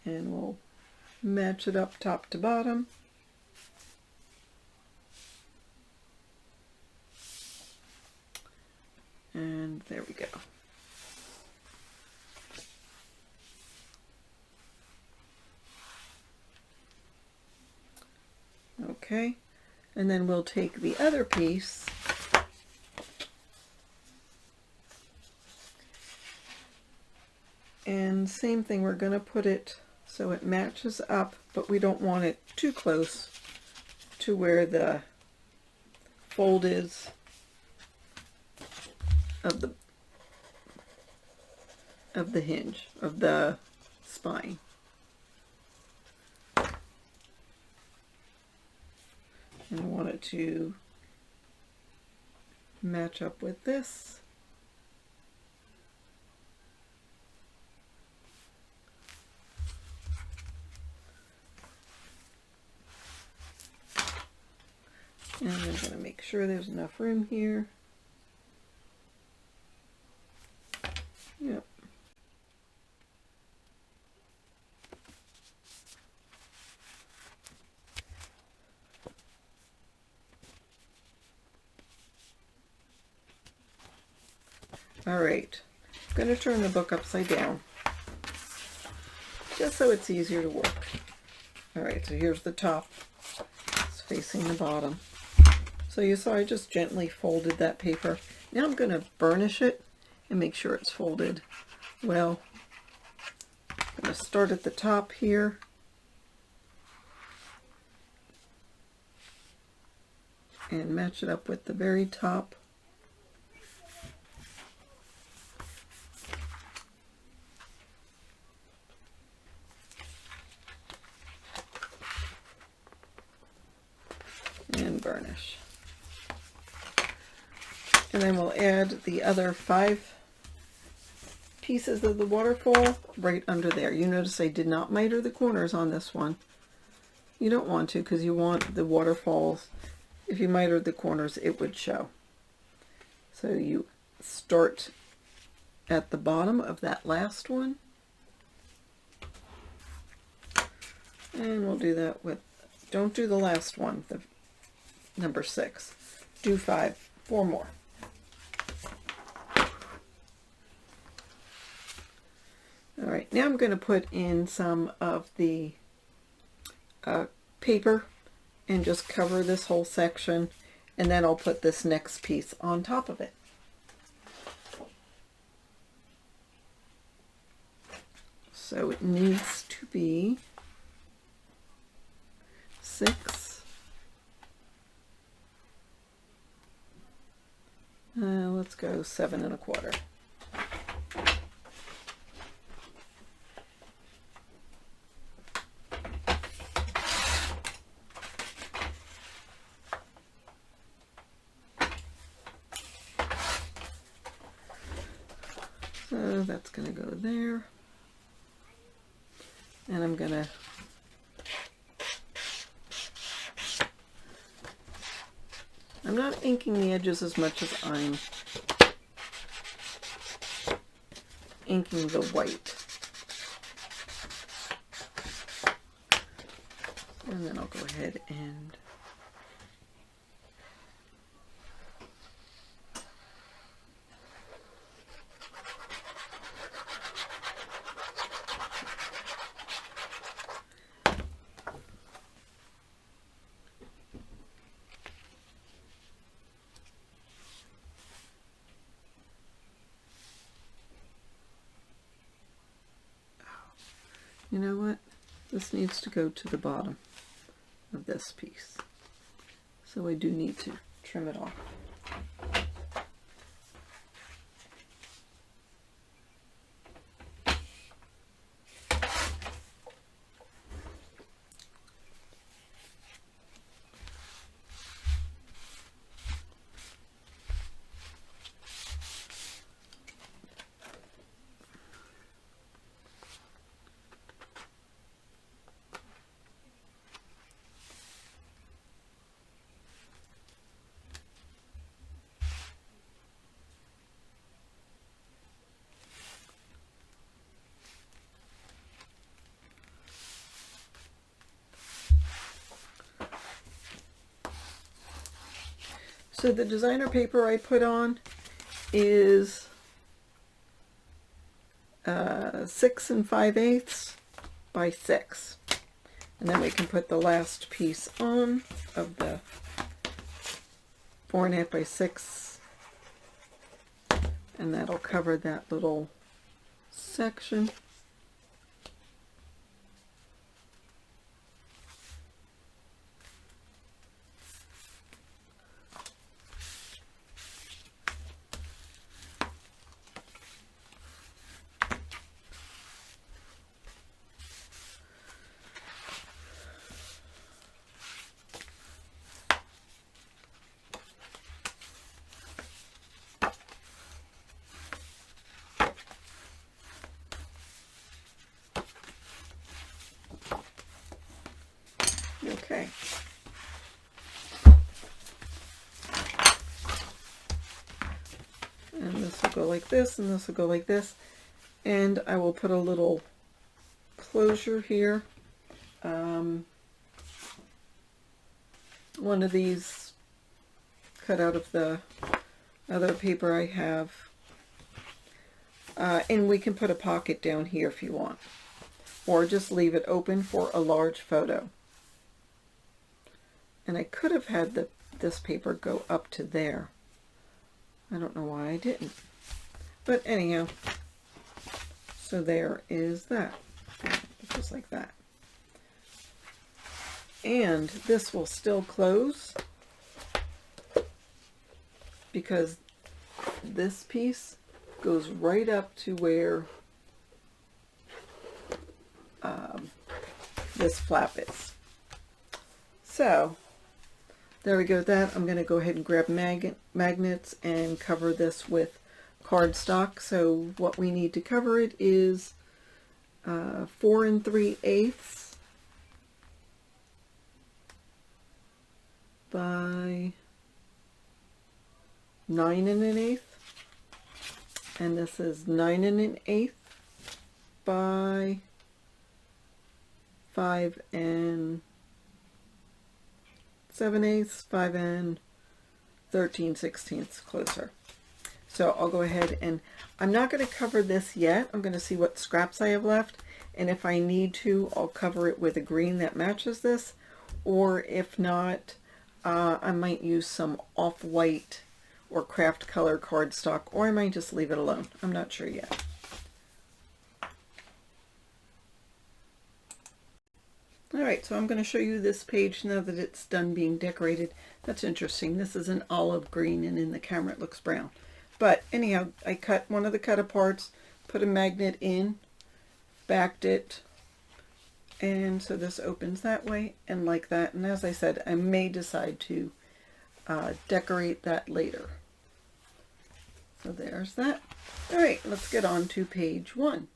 and we'll match it up top to bottom. And there we go. Okay, and then we'll take the other piece and same thing, we're going to put it so it matches up, but we don't want it too close to where the fold is of the hinge, of the spine. And I want it to match up with this. And I'm going to make sure there's enough room here. Yep. All right, I'm going to turn the book upside down just so it's easier to work. All right, so here's the top. It's facing the bottom. So you saw I just gently folded that paper. Now I'm going to burnish it and make sure it's folded well. I'm going to start at the top here. And match it up with the very top. And burnish. And then we'll add the other 5 pieces of the waterfall right under there. You notice I did not miter the corners on this one. You don't want to, because you want the waterfalls, if you mitered the corners, it would show. So you start at the bottom of that last one. And we'll do that with, don't do the last one, the number 6. Do 4 more. All right, now I'm going to put in some of the paper and just cover this whole section, and then I'll put this next piece on top of it. So it needs to be 6. Let's go 7 1/4. So that's going to go there. And I'm going to I'm not inking the edges as much as I'm inking the white. And then I'll go ahead and you know what? This needs to go to the bottom of this piece. So I do need to trim it off. So the designer paper I put on is 6 5/8 by 6. And then we can put the last piece on of the 4 1/2 by 6. And that'll cover that little section. Okay. And this will go like this, and this will go like this. And I will put a little closure here. One of these cut out of the other paper I have And we can put a pocket down here if you want, or just leave it open for a large photo. And I could have had this paper go up to there. I don't know why I didn't. But anyhow, so there is that. Just like that. And this will still close because this piece goes right up to where this flap is. So there we go with that. I'm going to go ahead and grab magnets and cover this with cardstock. So what we need to cover it is 4 3/8 by 9 1/8, and this is 9 1/8 by 5 7/8, 5 13/16 closer. So I'll go ahead and I'm not going to cover this yet. I'm going to see what scraps I have left, and if I need to, I'll cover it with a green that matches this, or if not, I might use some off-white or craft color cardstock, or I might just leave it alone. I'm not sure yet. Alright, so I'm going to show you this page now that it's done being decorated. That's interesting. This is an olive green, and in the camera it looks brown. But anyhow, I cut one of the cut-aparts, put a magnet in, backed it, and so this opens that way and like that. And as I said, I may decide to decorate that later. So there's that. Alright, let's get on to page 1.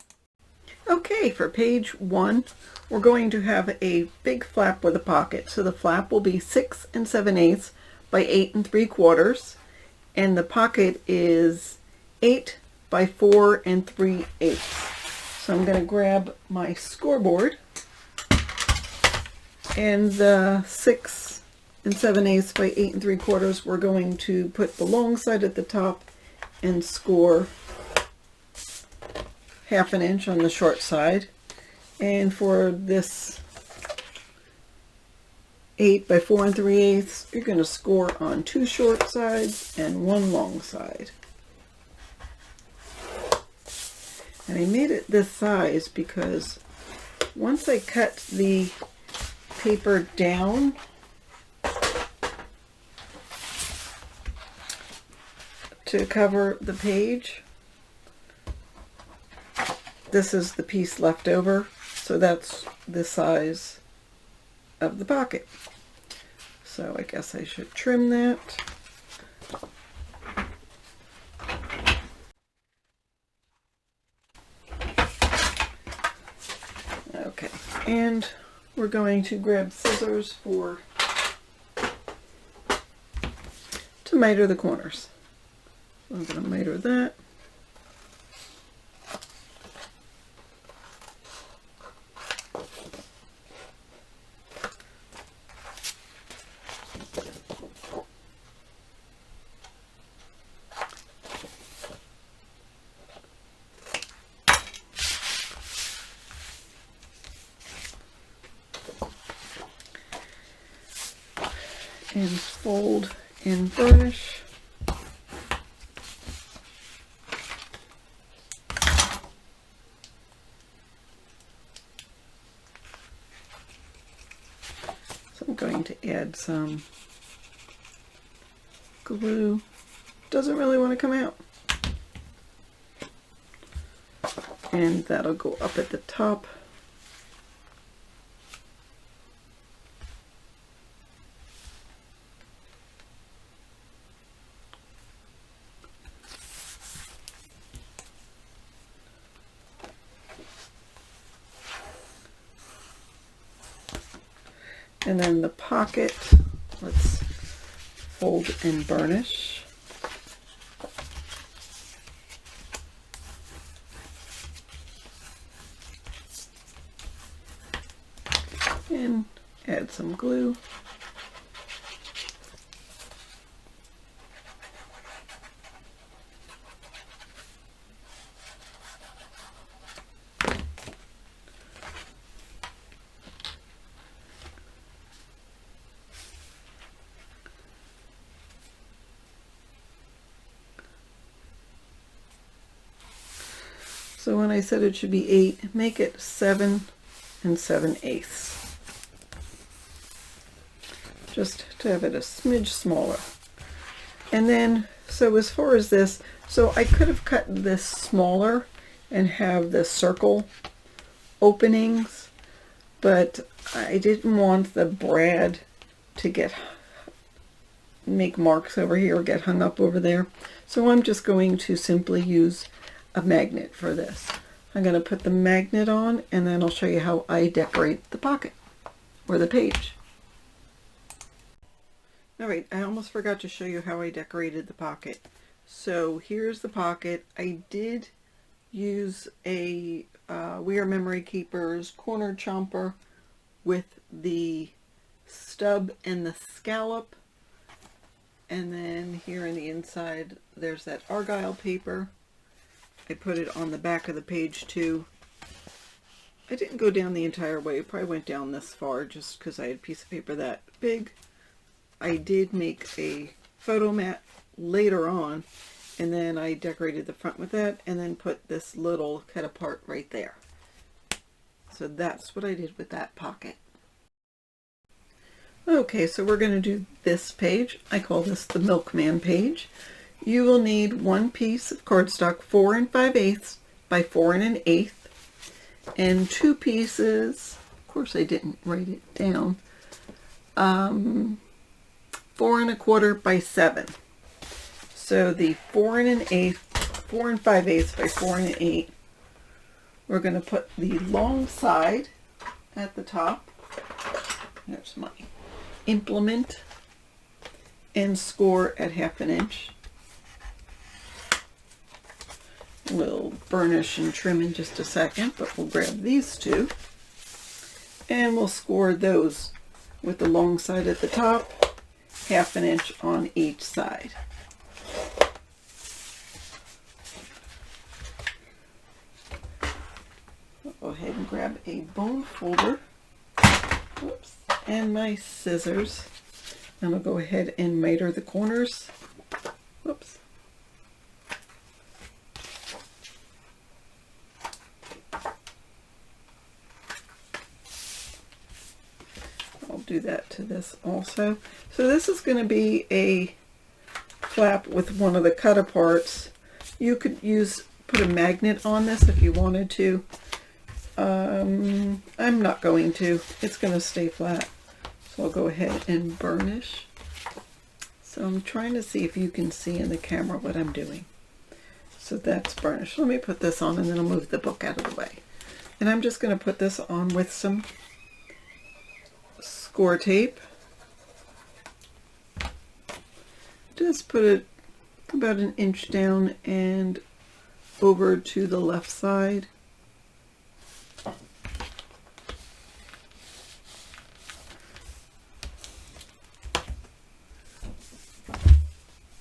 Okay, for page 1, we're going to have a big flap with a pocket. So the flap will be 6 7/8 by 8 3/4, and the pocket is 8 by 4 3/8. So I'm going to grab my scoreboard, and the 6 7/8 by 8 3/4 we're going to put the long side at the top and score 1/2 inch on the short side. And for this 8 by 4 3/8, you're going to score on 2 short sides and 1 long side. And I made it this size because once I cut the paper down to cover the page, this is the piece left over, so that's the size of the pocket. So I guess I should trim that. Okay, and we're going to grab scissors to miter the corners. So I'm going to miter that. And fold and burnish. So I'm going to add some glue. Doesn't really want to come out. And that'll go up at the top. And then the pocket, let's fold and burnish. And add some glue. So when I said it should be 8, make it 7 7/8. Just to have it a smidge smaller. And then, so as far as this, so I could have cut this smaller and have the circle openings, but I didn't want the brad to make marks over here or get hung up over there. So I'm just going to simply use a magnet for this. I'm going to put the magnet on, and then I'll show you how I decorate the pocket or the page. All right, I almost forgot to show you how I decorated the pocket. So here's the pocket. I did use a We Are Memory Keepers corner chomper with the stub and the scallop. And then here on the inside, there's that Argyle paper. I put it on the back of the page too. I didn't go down the entire way. I probably went down this far just because I had a piece of paper that big. I did make a photo mat later on, and then I decorated the front with that, and then put this little cut apart right there. So that's what I did with that pocket. Okay, so we're going to do this page. I call this the Milkman page. You will need one piece of cardstock 4 5/8 by 4 1/8, and 2 pieces, of course I didn't write it down, 4 1/4 by 7. So the 4 5/8 by 4 1/8, we're going to put the long side at the top. There's my implement, and score at 1/2 inch. We'll burnish and trim in just a second, but we'll grab these two and we'll score those with the long side at the top, 1/2 inch on each side. I'll go ahead and grab a bone folder, whoops, and my scissors, and I'll go ahead and miter the corners. Whoops. I'll do that to this also. So this is going to be a flap with one of the cut aparts. You could put a magnet on this if you wanted to. I'm not going to. It's going to stay flat. So I'll go ahead and burnish. So I'm trying to see if you can see in the camera what I'm doing. So that's burnish. Let me put this on, and then I'll move the book out of the way. And I'm just going to put this on with some score tape. Just put it about 1 inch down and over to the left side.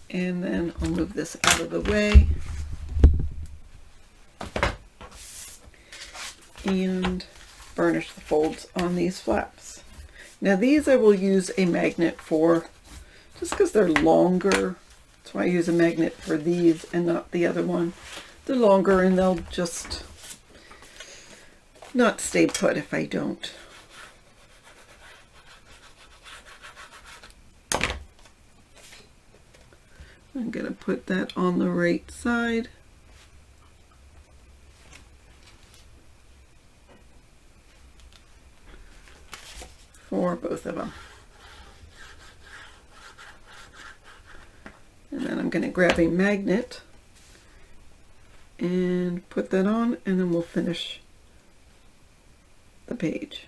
And then I'll move this out of the way and burnish the folds on these flaps. Now these I will use a magnet for, just because they're longer. That's why I use a magnet for these and not the other one. They're longer and they'll just not stay put if I don't. I'm going to put that on the right side. For both of them. And then I'm going to grab a magnet and put that on, and then we'll finish the page.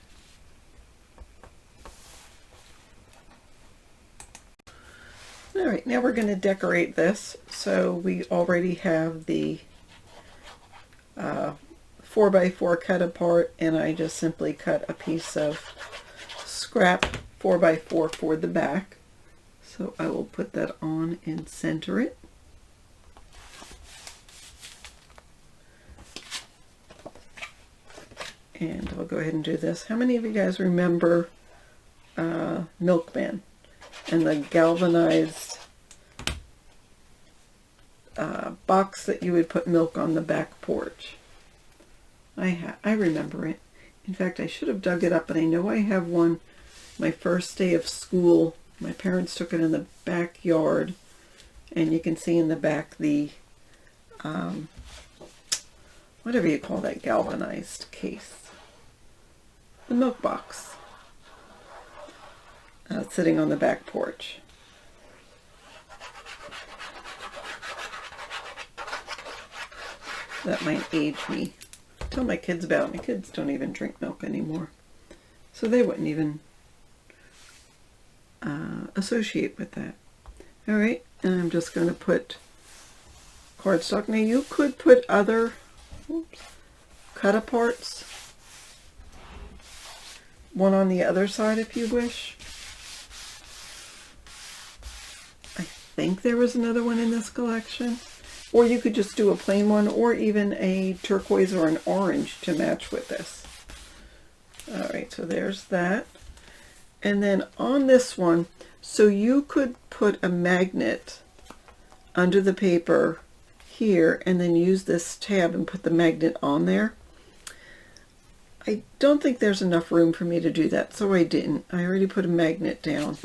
All right, now we're going to decorate this. So we already have the 4x4 cut apart, and I just simply cut a piece of scrap 4x4 for the back. So I will put that on and center it. And I'll go ahead and do this. How many of you guys remember Milkman and the galvanized box that you would put milk on the back porch? I remember it. In fact, I should have dug it up, but I know I have one. My first day of school, my parents took it in the backyard, and you can see in the back the whatever you call that galvanized case, the milk box, sitting on the back porch. That might age me. Tell my kids about it. My kids don't even drink milk anymore, so they wouldn't even associate with that. All right, and I'm just going to put cardstock. Now you could put other cut-aparts, one on the other side if you wish. I think there was another one in this collection. Or you could just do a plain one, or even a turquoise or an orange to match with this. All right, so there's that. And then on this one, so you could put a magnet under the paper here and then use this tab and put the magnet on there. I don't think there's enough room for me to do that, so I didn't. I already put a magnet down.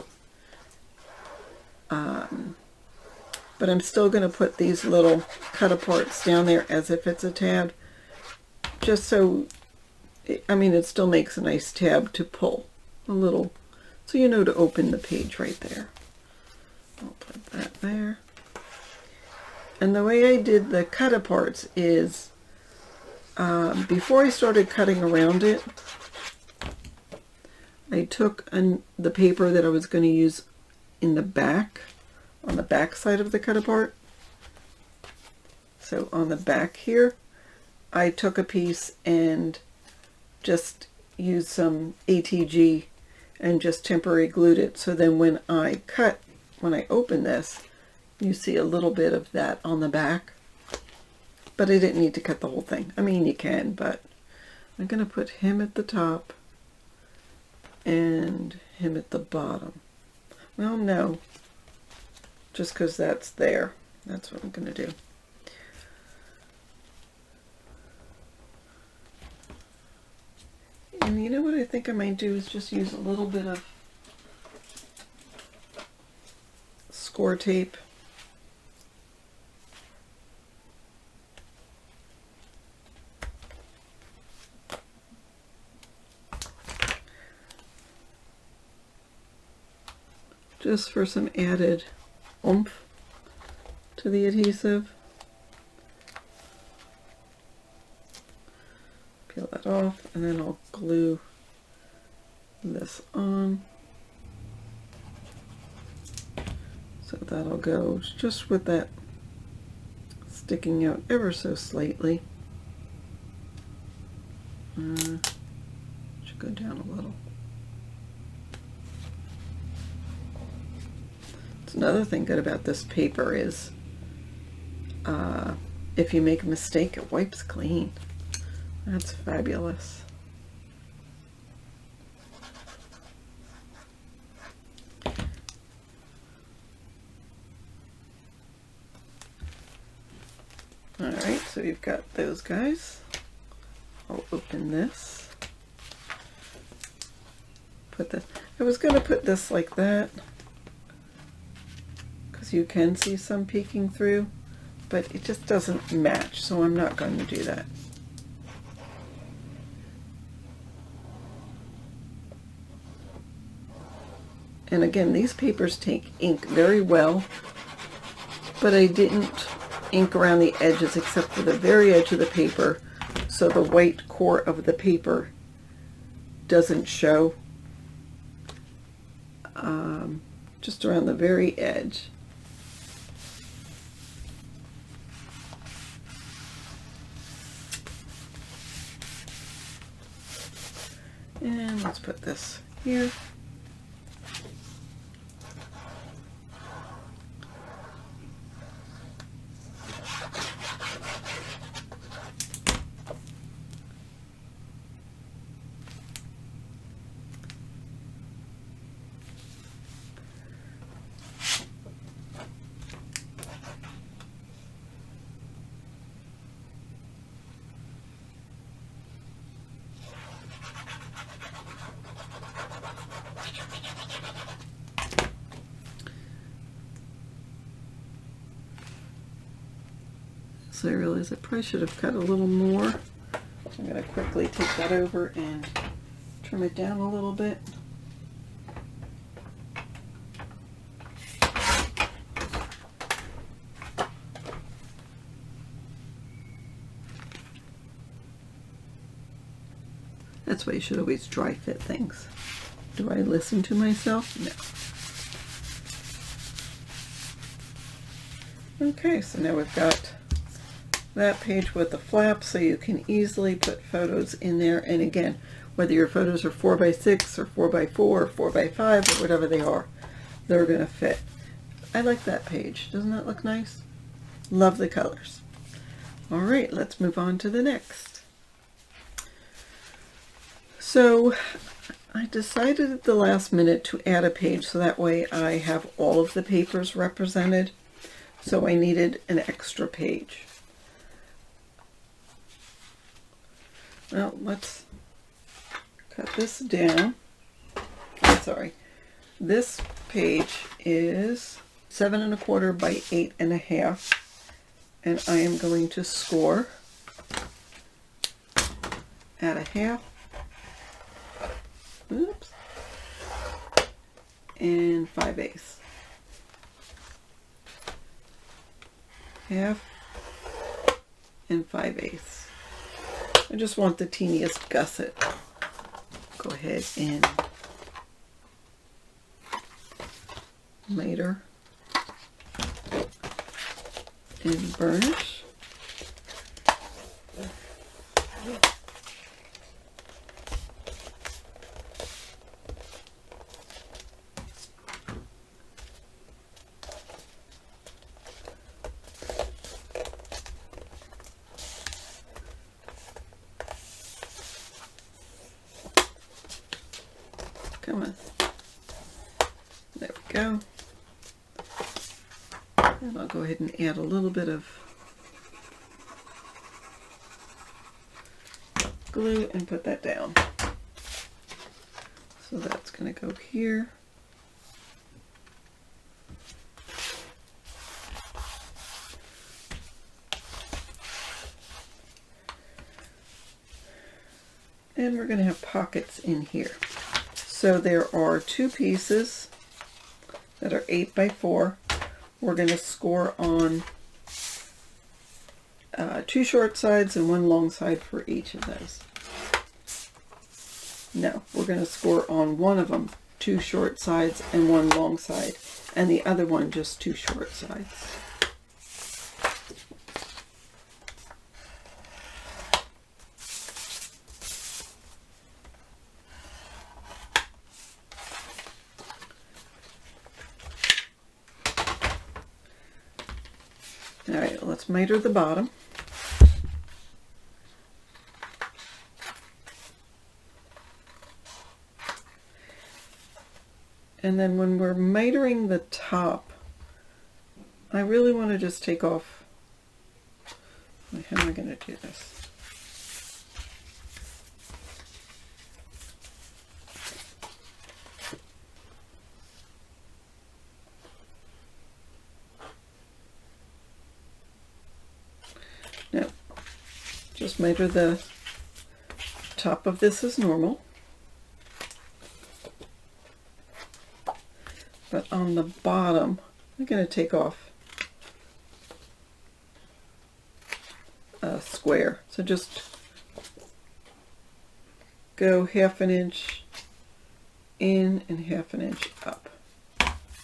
But I'm still going to put these little cut-aparts down there as if it's a tab, just so, I mean, it still makes a nice tab to pull a little, so you know to open the page right there. I'll put that there. And the way I did the cut-aparts is, before I started cutting around it, I took the paper that I was going to use in the back, on the back side of the cut-apart. So on the back here, I took a piece and just used some ATG and just temporary glued it. So then when I open this, you see a little bit of that on the back. But I didn't need to cut the whole thing. I mean, you can, but I'm going to put him at the top and him at the bottom. Well, no. Just because that's there. That's what I'm going to do. And you know what I think I might do is just use a little bit of score tape. Just for some added oomph to the adhesive. Peel that off, and then I'll glue this on. So that'll go just with that sticking out ever so slightly. Should go down a little. Another thing good about this paper is if you make a mistake, it wipes clean. That's fabulous. All right, so you've got those guys. I'll open this. Put this. I was going to put this like that, you can see some peeking through, but it just doesn't match, so I'm not going to do that. And again, these papers take ink very well, but I didn't ink around the edges except for the very edge of the paper, so the white core of the paper doesn't show, just around the very edge. And let's put this here. So I realize I probably should have cut a little more. I'm going to quickly take that over and trim it down a little bit. That's why you should always dry fit things. Do I listen to myself? No. Okay, so now we've got that page with the flap, so you can easily put photos in there. And again, whether your photos are 4x6 or 4x4 or 4x5 or whatever they are, they're going to fit. I like that page. Doesn't that look nice? Love the colors. All right, let's move on to the next. So I decided at the last minute to add a page so that way I have all of the papers represented. So I needed an extra page. Well, let's cut this down. I'm sorry. This page is 7 1/4 by 8 1/2, and I am going to score at 1/2. Oops. And 5/8. 1/2 and 5/8. I just want the teeniest gusset. Go ahead and miter and burnish. Come on. There we go. And I'll go ahead and add a little bit of glue and put that down. So that's going to go here. And we're going to have pockets in here. So there are 2 pieces that are 8x4. We're going to score on 2 short sides and 1 long side for each of those. No, we're going to score on one of them 2 short sides and 1 long side, and the other one just 2 short sides. All right, let's miter the bottom. And then when we're mitering the top, I really want to just take off. How am I going to do this? No, just miter the top of this as normal. But on the bottom, I'm going to take off a square. So just go 1/2 inch in and 1/2 inch up.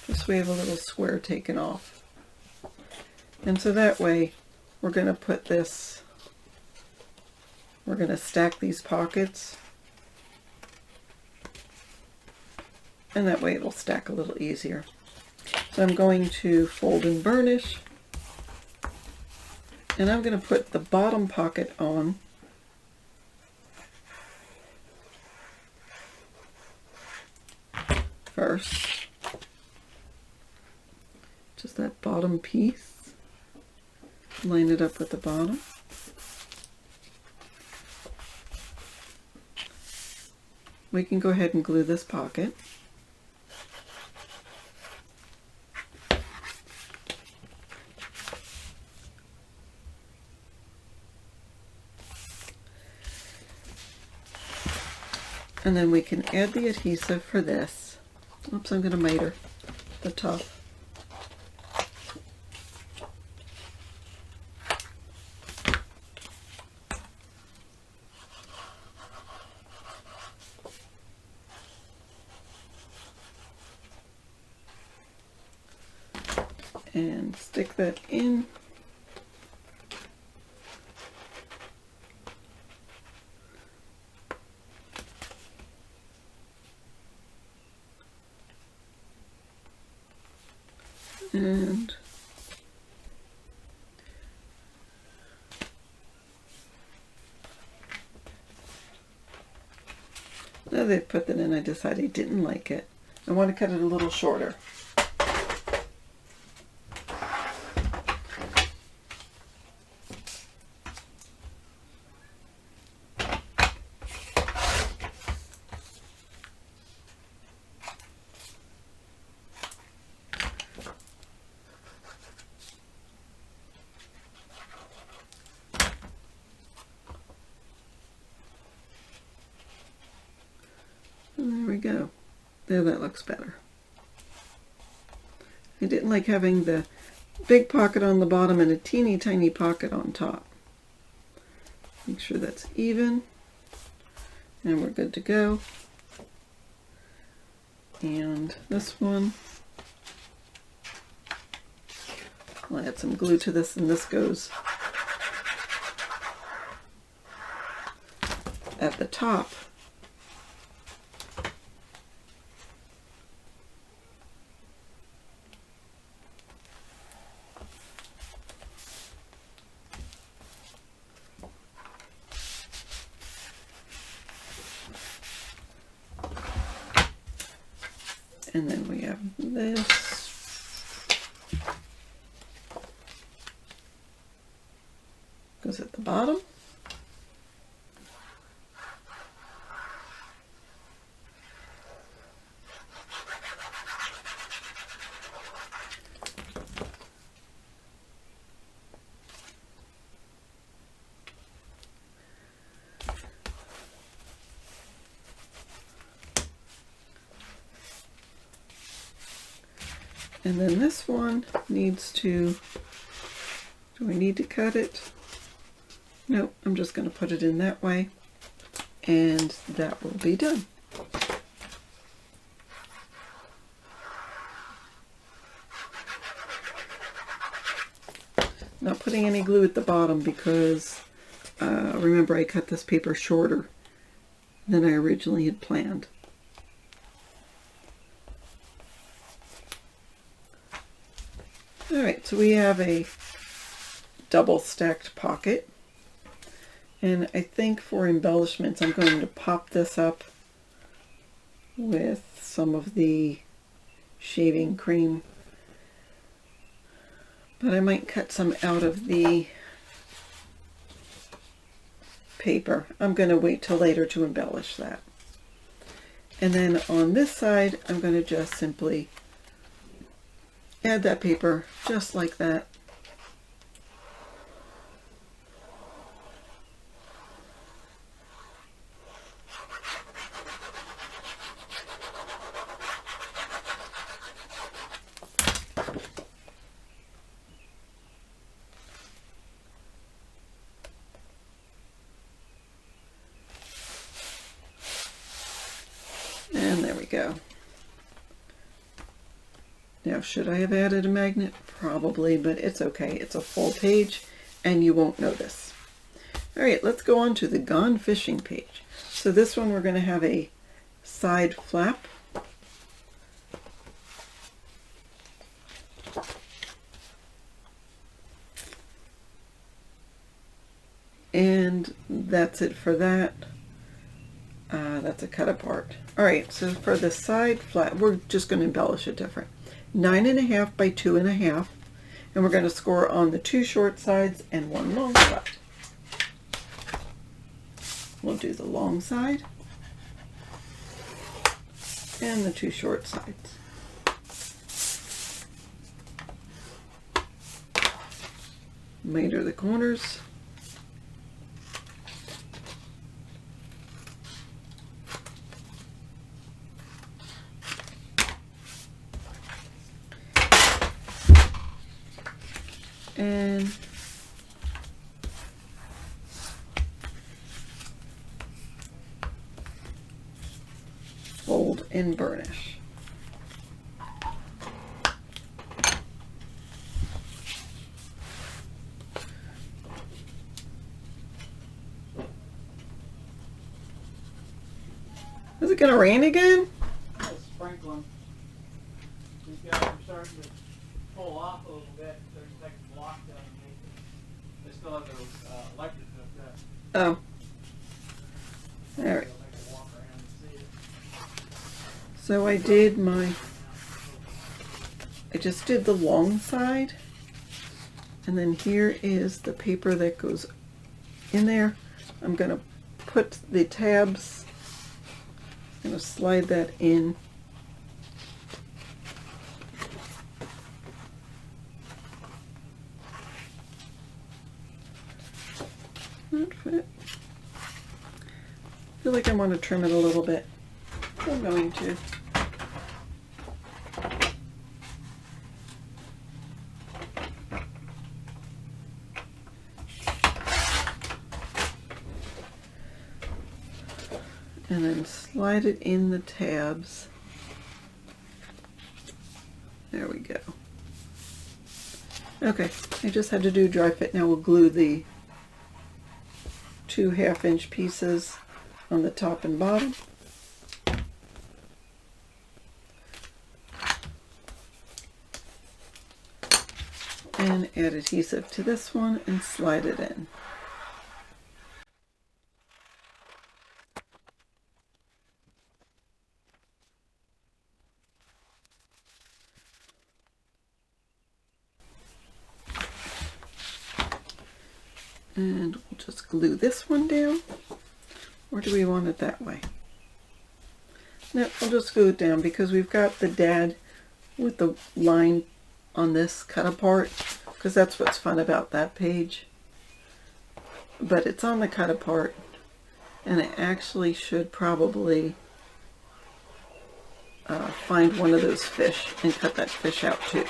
Just so we have a little square taken off. And so that way we're going to put this, we're going to stack these pockets. And that way it'll stack a little easier. So I'm going to fold and burnish. And I'm going to put the bottom pocket on. First. Just that bottom piece. Line it up with the bottom. We can go ahead and glue this pocket. And then we can add the adhesive for this. Oops, I'm going to miter the top. And stick that in. And now they've put that in, I decided I didn't like it. I want to cut it a little shorter. And there we go. There, that looks better. I didn't like having the big pocket on the bottom and a teeny tiny pocket on top. Make sure that's even. And we're good to go. And this one, I'll add some glue to this, and this goes at the top. And then we have this. Goes at the bottom. And then this one needs to, do we need to cut it? Nope, I'm just going to put it in that way, and that will be done. Not putting any glue at the bottom because remember I cut this paper shorter than I originally had planned. Alright, so we have a double stacked pocket, and I think for embellishments I'm going to pop this up with some of the shaving cream, but I might cut some out of the paper. I'm going to wait till later to embellish that. And then on this side I'm going to just simply add that paper just like that. And there we go. Now, should I have added a magnet? Probably, but it's okay. It's a full page and you won't notice. All right, let's go on to the Gone Fishing page. So this one we're going to have a side flap. And that's it for that. That's a cut apart. All right, so for the side flap, we're just going to embellish it different. 9.5 by 2.5, and we're going to score on the 2 short sides and 1 long side. We'll do the long side and the 2 short sides. Miter the corners. and fold and burnish. Is it going to rain again? It's sprinkling. These guys are starting to pull off a little bit. They're taking block down and they still have their electric hooked up. Oh. All right. So they can walk around and see it. So I just did the long side, and then here is the paper that goes in there. I'm going to put the tabs, I'm going to slide that in. Not fit. I feel like I want to trim it a little bit. I'm going to. And then slide it in the tabs. There we go. Okay, I just had to do dry fit. Now we'll glue the 2 1/2-inch pieces on the top and bottom. And add adhesive to this one and slide it in. And we'll just glue this one down. Or do we want it that way? No, we'll just glue it down because we've got the dad with the line on this cut apart, because that's what's fun about that page. But it's on the cut apart, and I actually should probably find one of those fish and cut that fish out too.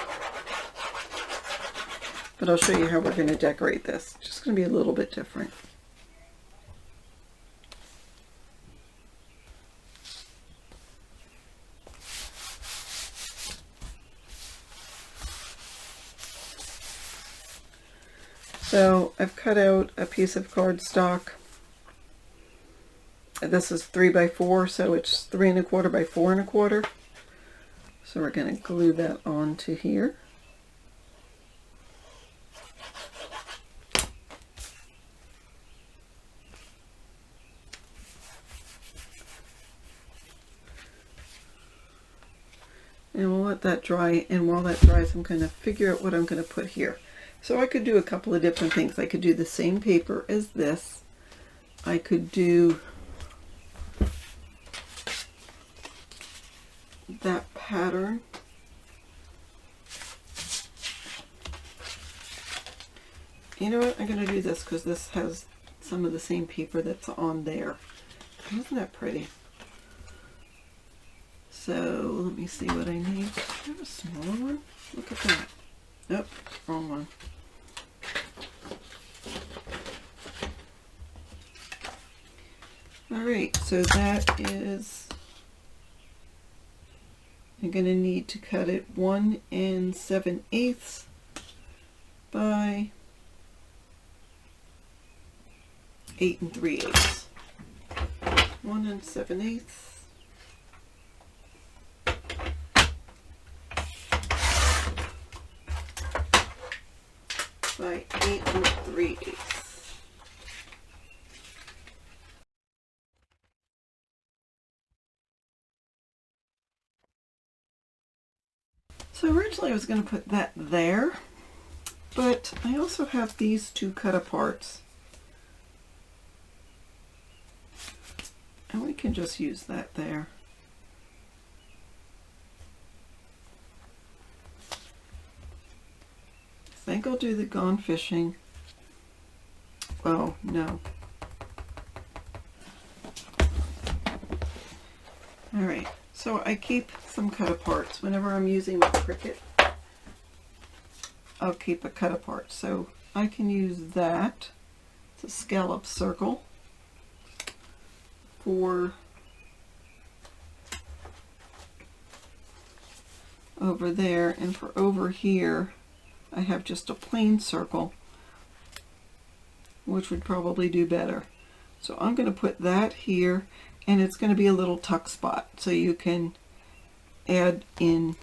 But I'll show you how we're going to decorate this. It's just going to be a little bit different. So I've cut out a piece of cardstock. This is 3 by 4, so it's 3 1/4 by 4 1/4. So we're going to glue that onto here. And we'll let that dry, and while that dries, I'm going to figure out what I'm going to put here. So I could do a couple of different things. I could do the same paper as this. I could do that pattern. You know what? I'm going to do this because this has some of the same paper that's on there. Isn't that pretty? So let me see what I need. Do I have a smaller one? Look at that. Nope, wrong one. Alright, so that is, I'm going to need to cut it 1 7/8 by 8 3/8. 1 7/8 by 8 3/8. So originally I was going to put that there, but I also have these 2 cut aparts. And we can just use that there. I think I'll do the Gone Fishing. Oh, no. Alright, so I keep some cut aparts whenever I'm using my Cricut. I'll keep a cut apart. So I can use that. It's a scallop circle for over there, and for over here I have just a plain circle, which would probably do better. So I'm going to put that here, and it's going to be a little tuck spot, so you can add in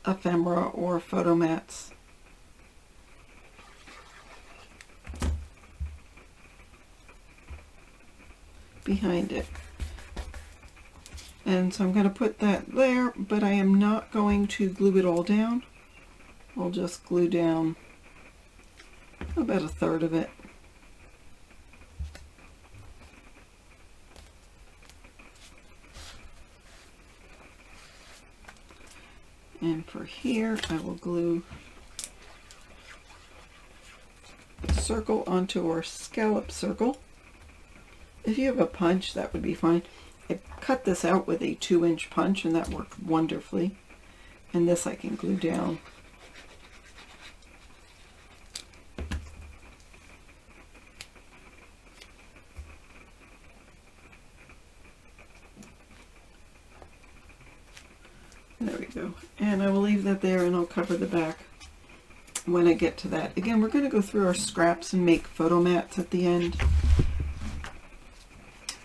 ephemera or photo mats. Behind it. And so I'm going to put that there, but I am not going to glue it all down. I'll just glue down about 1/3 of it. And for here, I will glue a circle onto our scallop circle. If you have a punch, that would be fine. I cut this out with a 2-inch punch, and that worked wonderfully. And this I can glue down. There we go. And I will leave that there, and I'll cover the back when I get to that. Again, we're going to go through our scraps and make photo mats at the end.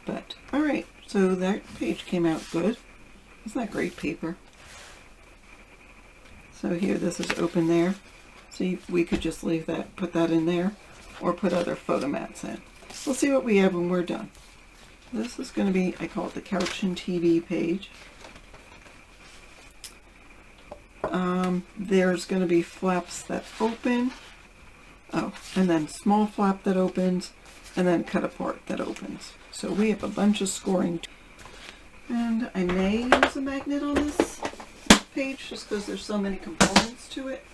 But, alright, so that page came out good. Isn't that great paper? So here, this is open there. So we could just leave that, put that in there, or put other photo mats in. We'll see what we have when we're done. This is going to be, I call it the couch and TV page. There's going to be flaps that open. Oh, and then small flap that opens, and then cut apart that opens. So we have a bunch of scoring. And I may use a magnet on this page just because there's so many components to it.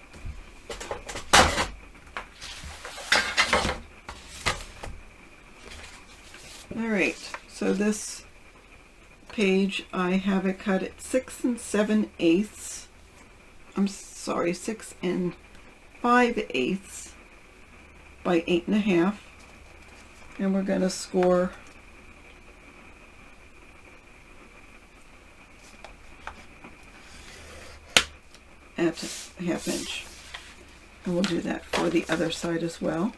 Alright, so this page I have it cut at 6 7/8. I'm sorry, 6 5/8 by 8.5. And we're going to score at 1/2 inch. And we'll do that for the other side as well.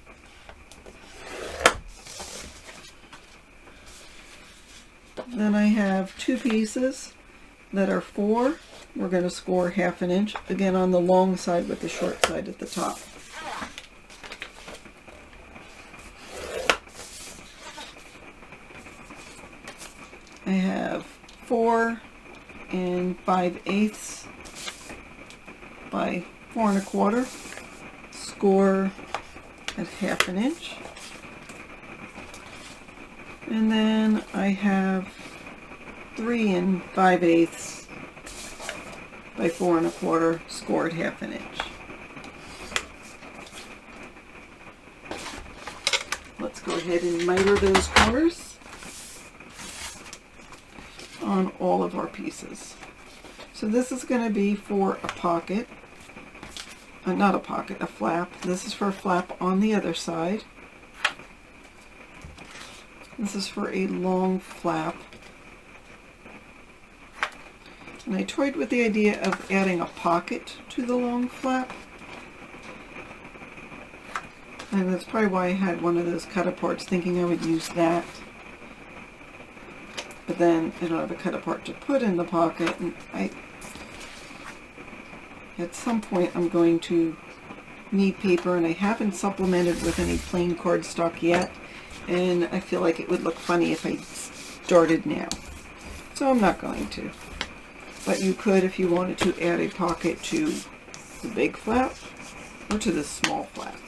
Then I have 2 pieces that are 4. We're going to score 1/2 inch, again on the long side with the short side at the top. I have 4 5/8 by 4 1/4. Score at 1/2 inch. And then I have 3 5/8 by 4 1/4, score at 1/2 inch. Let's go ahead and miter those corners on all of our pieces. So this is going to be for a pocket, not a pocket, a flap. This is for a flap on the other side. This is for a long flap. And I toyed with the idea of adding a pocket to the long flap. And that's probably why I had one of those cut-aparts, thinking I would use that. But then I don't have a cut-apart to put in the pocket. And at some point I'm going to need paper, and I haven't supplemented with any plain cardstock yet. And I feel like it would look funny if I started now. So I'm not going to. But you could, if you wanted to, add a pocket to the big flap or to the small flap.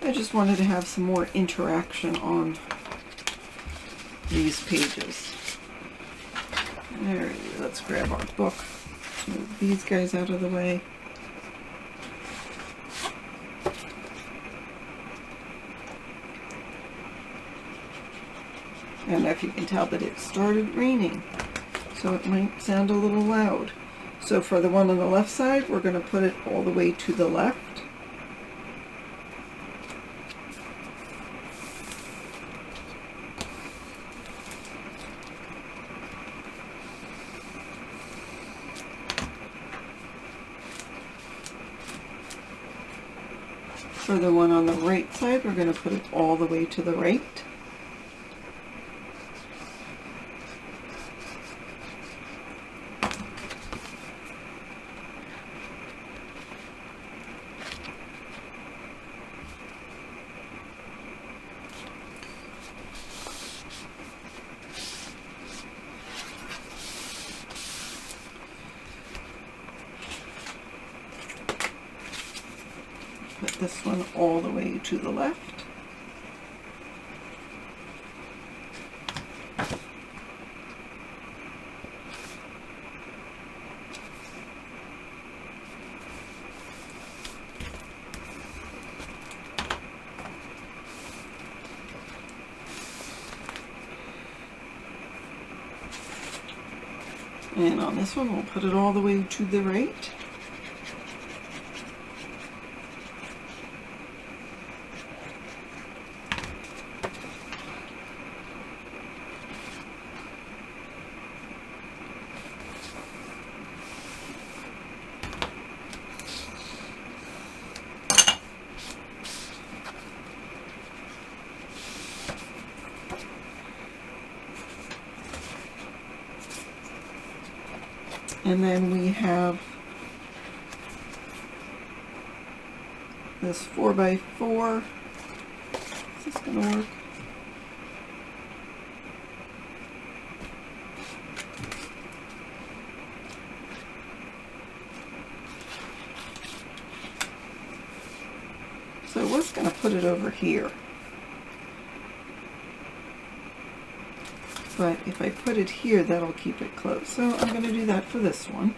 I just wanted to have some more interaction on these pages. There, let's grab our book. Move these guys out of the way. I don't know if you can tell, but it started raining, so it might sound a little loud. So for the one on the left side, we're going to put it all the way to the left. For the one on the right side, we're going to put it all the way to the right. Put this one all the way to the left. And on this one, we'll put it all the way to the right. And then we have this 4x4. Is this going to work? So I was going to put it over here. But if I put it here, that'll keep it closed. So I'm going to do that for this one.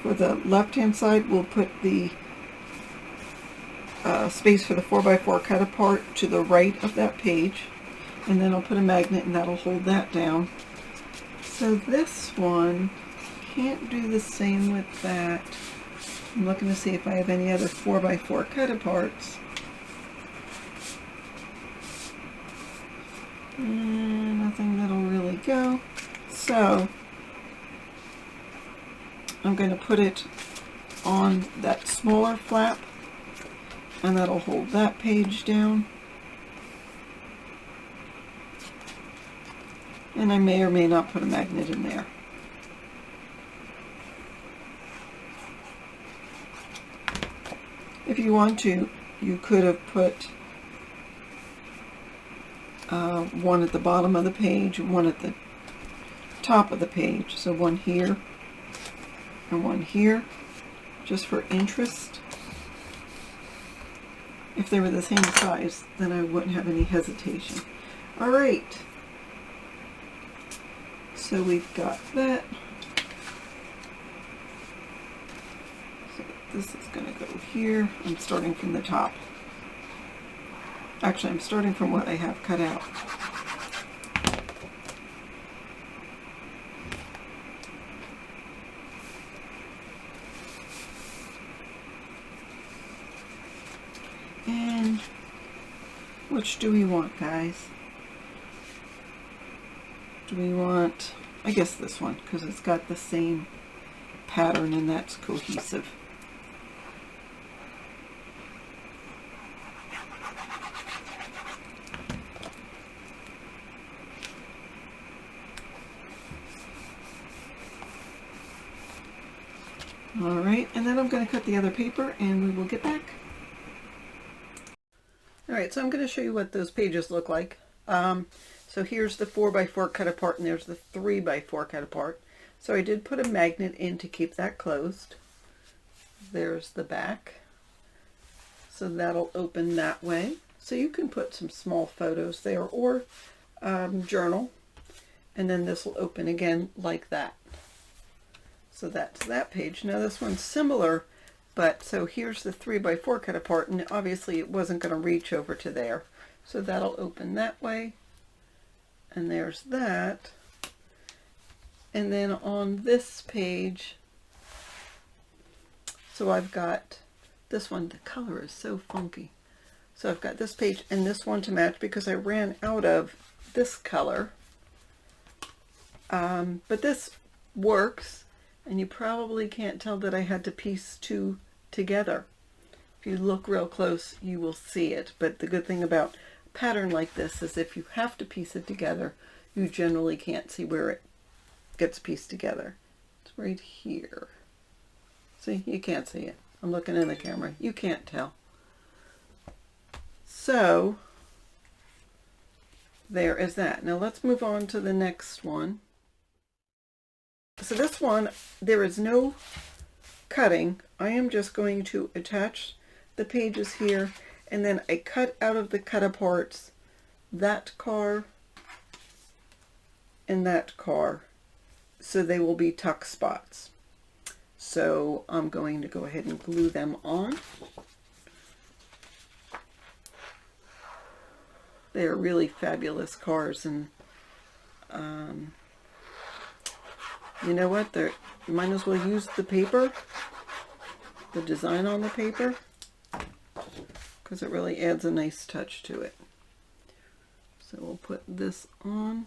For the left-hand side, we'll put the space for the 4x4 cut apart to the right of that page. And then I'll put a magnet and that'll hold that down. So this one, can't do the same with that. I'm looking to see if I have any other 4x4 cut aparts. Nothing that'll really go. So I'm going to put it on that smaller flap and that'll hold that page down. And I may or may not put a magnet in there. If you want to, you could have put one at the bottom of the page, one at the top of the page. So one here and one here, just for interest. If they were the same size, then I wouldn't have any hesitation. All right. So we've got that. So this is going to go here. I'm starting from the top. Actually, I'm starting from what I have cut out. And which do we want, guys? Do we want, I guess this one, because it's got the same pattern and that's cohesive. Alright, and then I'm going to cut the other paper and we will get back. Alright, so I'm going to show you what those pages look like. So here's the 4x4 cut apart and there's the 3x4 cut apart. So I did put a magnet in to keep that closed. There's the back. So that'll open that way. So you can put some small photos there or journal. And then this will open again like that. So that's that page. Now this one's similar, But so here's the 3x4 cut apart, and obviously it wasn't going to reach over to there. So that'll open that way. And there's that. And then on this page, so I've got this one, the color is so funky. So I've got this page and this one to match because I ran out of this color. But this works, and you probably can't tell that I had to piece two together. If you look real close, you will see it. But the good thing about a pattern like this is if you have to piece it together, you generally can't see where it gets pieced together. It's right here. See, you can't see it. I'm looking in the camera. You can't tell. So there is that. Now let's move on to the next one. So this one, there is no cutting. I am just going to attach the pages here, and then I cut out of the cut aparts that car and that car, so they will be tuck spots. So I'm going to go ahead and glue them on. They're really fabulous cars, and you know what? You might as well use the paper, the design on the paper, because it really adds a nice touch to it. So we'll put this on.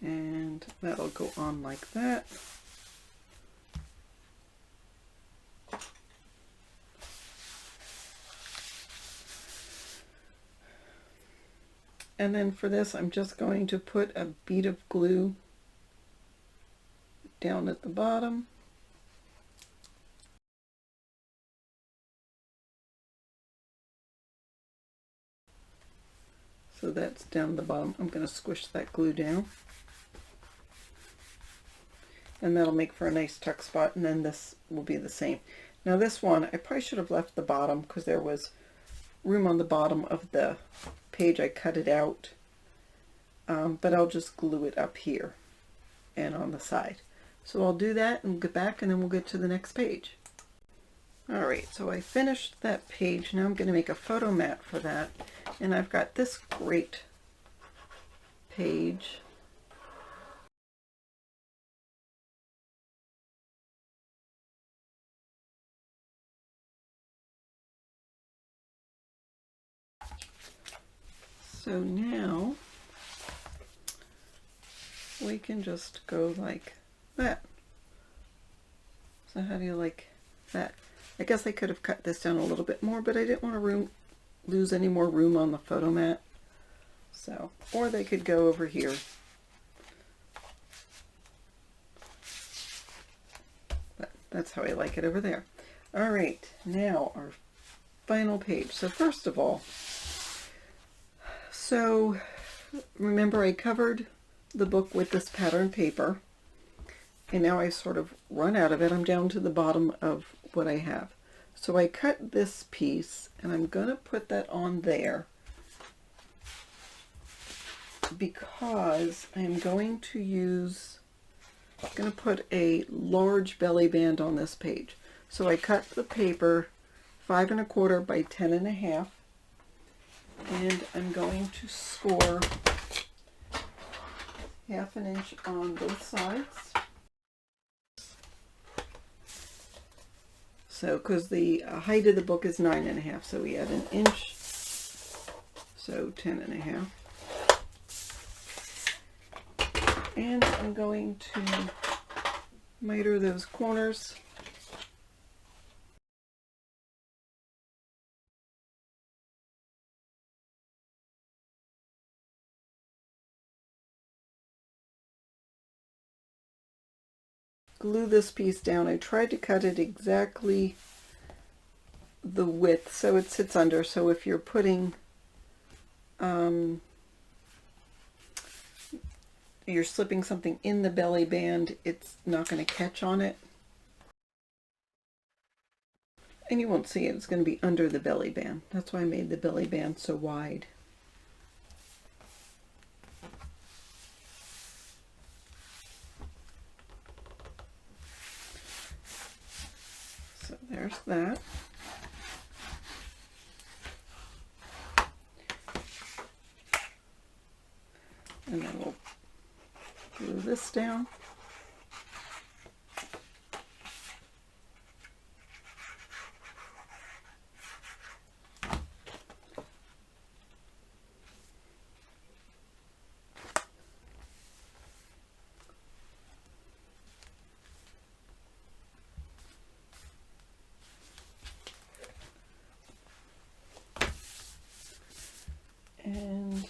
And that'll go on like that. And then for this, I'm just going to put a bead of glue down at the bottom. So that's down the bottom. I'm going to squish that glue down. And that'll make for a nice tuck spot, and then this will be the same. Now this one, I probably should have left the bottom because there was room on the bottom of the page. I cut it out, but I'll just glue it up here and on the side. So I'll do that and get back, and then we'll get to the next page. Alright, so I finished that page. Now I'm going to make a photo mat for that, and I've got this great page. So now we can just go like that. So how do you like that? I guess I could have cut this down a little bit more, but I didn't want to lose any more room on the photo mat. So, or they could go over here. But that's how I like it over there. All right, now our final page. So first of all, so remember I covered the book with this pattern paper, and now I sort of run out of it. I'm down to the bottom of what I have. So I cut this piece, and I'm going to put that on there because I'm going to put a large belly band on this page. So I cut the paper 5 1/4 by 10 1/2. And I'm going to score 1/2 inch on both sides. So, because the height of the book is 9 1/2, so we add 1 inch, so 10 1/2. And I'm going to miter those corners. Glue this piece down. I tried to cut it exactly the width so it sits under. So if you're putting, you're slipping something in the belly band, it's not going to catch on it. And you won't see it, it's going to be under the belly band. That's why I made the belly band so wide. So there's that. And then we'll glue this down. And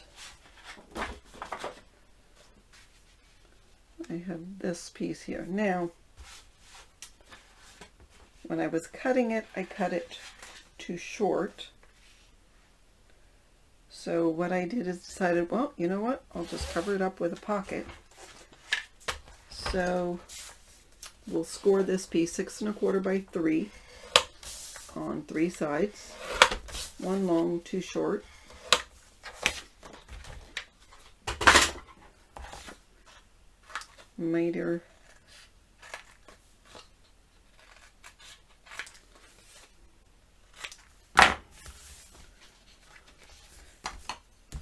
I have this piece here. Now, when I was cutting it, I cut it too short. So what I did is decided, well, you know what? I'll just cover it up with a pocket. So we'll score this piece 6 1/4 by 3 on 3 sides. 1 long, 2 short. Miter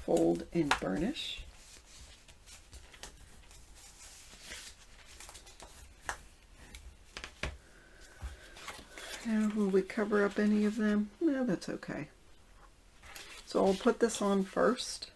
fold and burnish. Now, will we cover up any of them? No, that's okay. So I'll put this on first.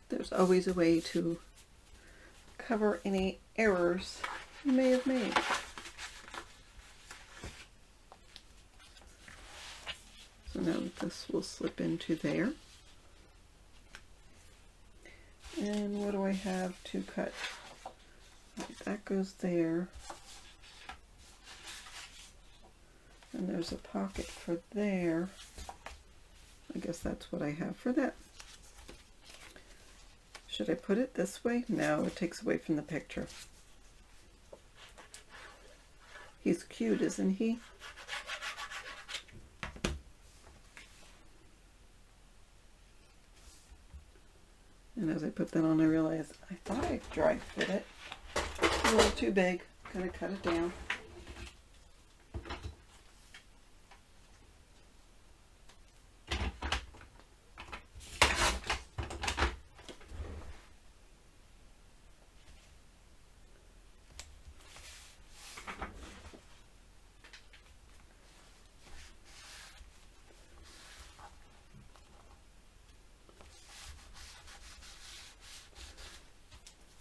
There's always a way to cover any errors you may have made. So now this will slip into there. And what do I have to cut? Right, that goes there. And there's a pocket for there. I guess that's what I have for that. Should I put it this way? No, it takes away from the picture. He's cute, isn't he? And as I put that on, I realized I thought I dry fit it. It's a little too big. I'm going to cut it down.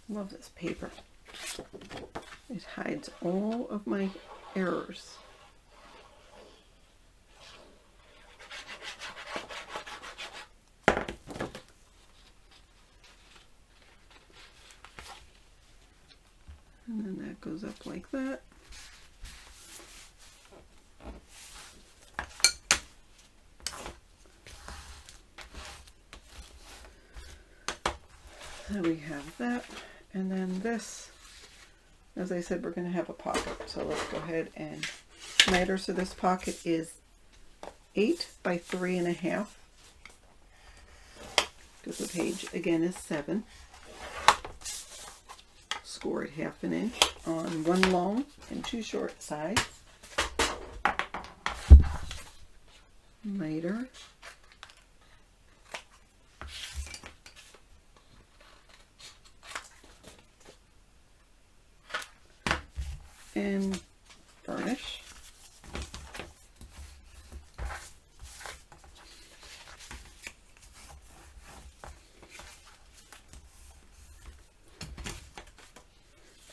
Love this paper. It hides all of my errors. And then that goes up like that. So we have that. And then this, as I said, we're going to have a pocket. So let's go ahead and miter. So this pocket is 8 by 3 1/2. Because the page again is 7. Score it 1/2 inch on 1 long and 2 short sides. Miter. And burnish.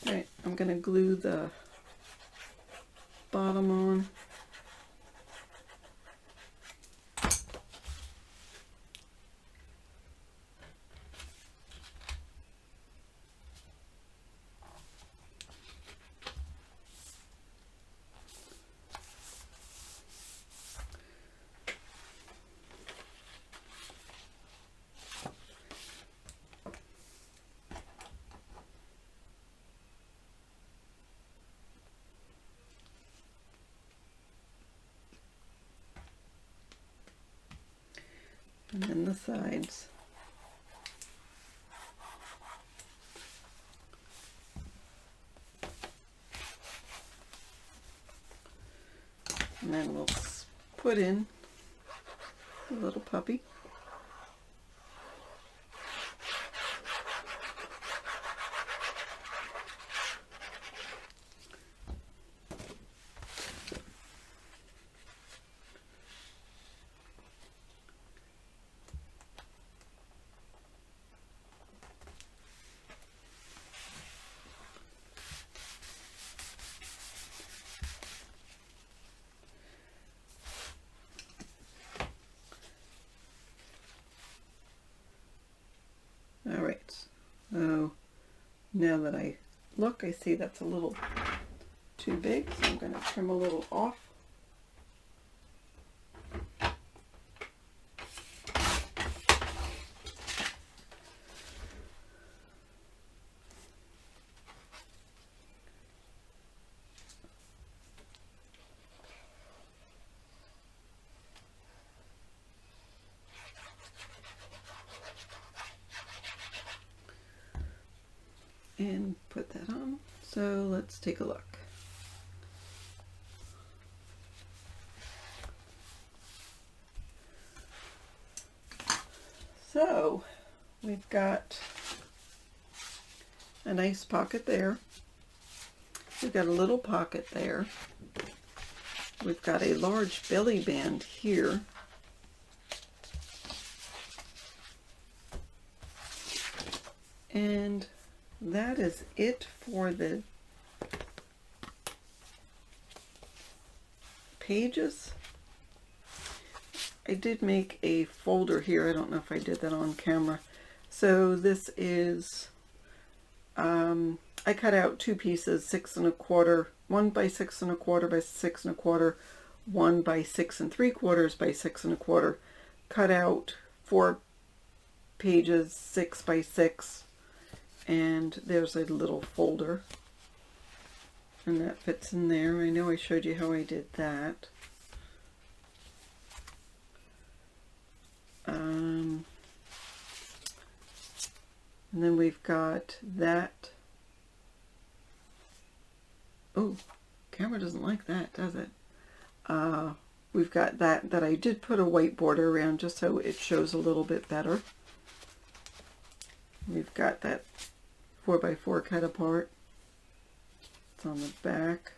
Alright, I'm going to glue the bottom on. and then the sides. And then we'll put in a little puppy. Alright, so now that I look, I see that's a little too big, so I'm going to trim a little off. And put that on. So let's take a look. So we've got a nice pocket there. We've got a little pocket there. We've got a large belly band here. And that is it for the pages. I did make a folder here. I don't know if I did that on camera. So this is, I cut out two pieces, 6 1/4, 1 by 6 1/4 by 6 1/4, 1 by 6 3/4 by 6 1/4. Cut out 4 pages, 6 by 6. And there's a little folder, and that fits in there. I know I showed you how I did that. And then we've got that. Oh, camera doesn't like that, does it? We've got that I did put a white border around just so it shows a little bit better. We've got that 4x4 cut apart. It's on the back.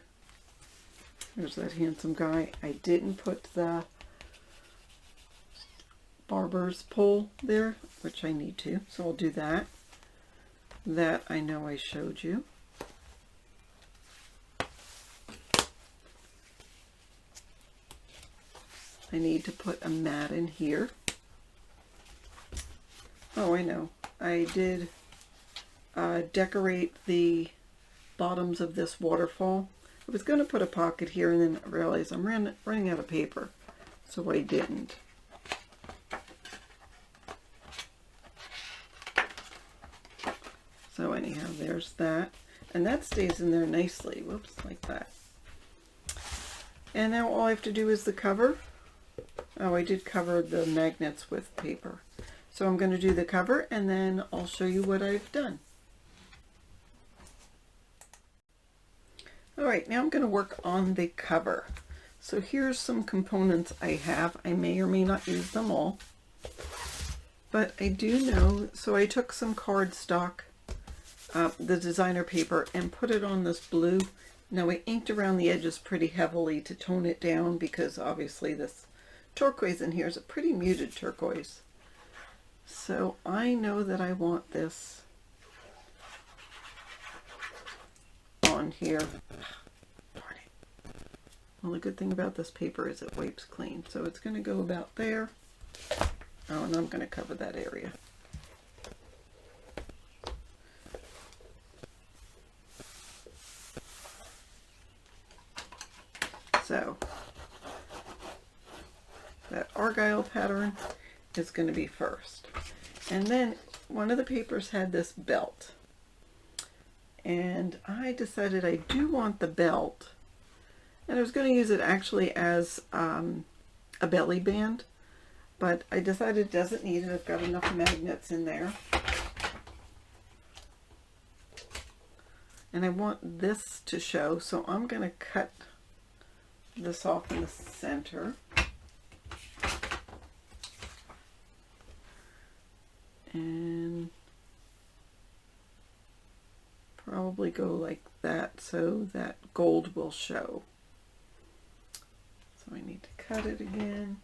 There's that handsome guy. I didn't put the Barber's pole there, which I need to, so I'll do that. That I know I showed you. I need to put a mat in here. Oh, I know. I did decorate the bottoms of this waterfall. I was going to put a pocket here and then I realized I'm running out of paper, so I didn't. So anyhow, there's that. And that stays in there nicely. Whoops, like that. And now all I have to do is the cover. Oh, I did cover the magnets with paper. So I'm going to do the cover and then I'll show you what I've done. Alright, now I'm going to work on the cover. So here's some components I have. I may or may not use them all. But I do know, so I took some cardstock, the designer paper, and put it on this blue. Now I inked around the edges pretty heavily to tone it down because obviously this turquoise in here is a pretty muted turquoise. So I know that I want this on here. Darn it. Well, the good thing about this paper is it wipes clean. So it's going to go about there. Oh, and I'm going to cover that area. So that Argyle pattern is going to be first. And then one of the papers had this belt. And I decided I do want the belt. And I was going to use it actually as a belly band. but I decided it doesn't need it. I've got enough magnets in there. And I want this to show, so I'm going to cut this off in the center. And probably go like that so that gold will show. So I need to cut it again.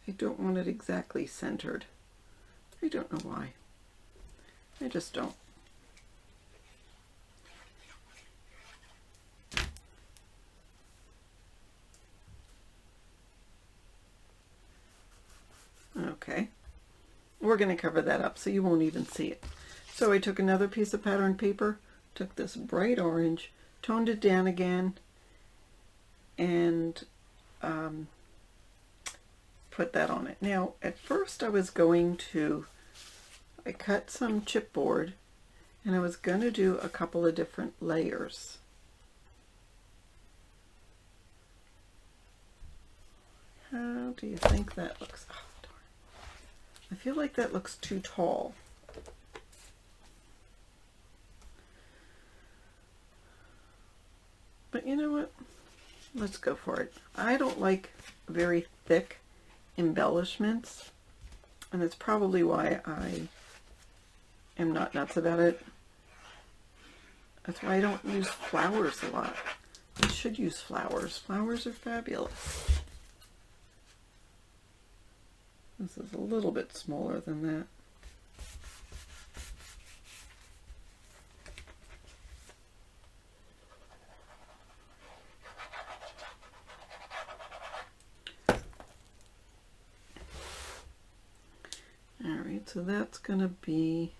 I don't want it exactly centered. I don't know why. I just don't. Okay. We're going to cover that up so you won't even see it. So I took another piece of pattern paper, took this bright orange, toned it down again, and put that on it. Now, at first I cut some chipboard, and I was going to do a couple of different layers. How do you think that looks? Oh, darn. I feel like that looks too tall. But you know what? Let's go for it. I don't like very thick embellishments, and that's probably why I am not nuts about it. That's why I don't use flowers a lot. I should use flowers. Flowers are fabulous. This is a little bit smaller than that. Alright, so that's going to be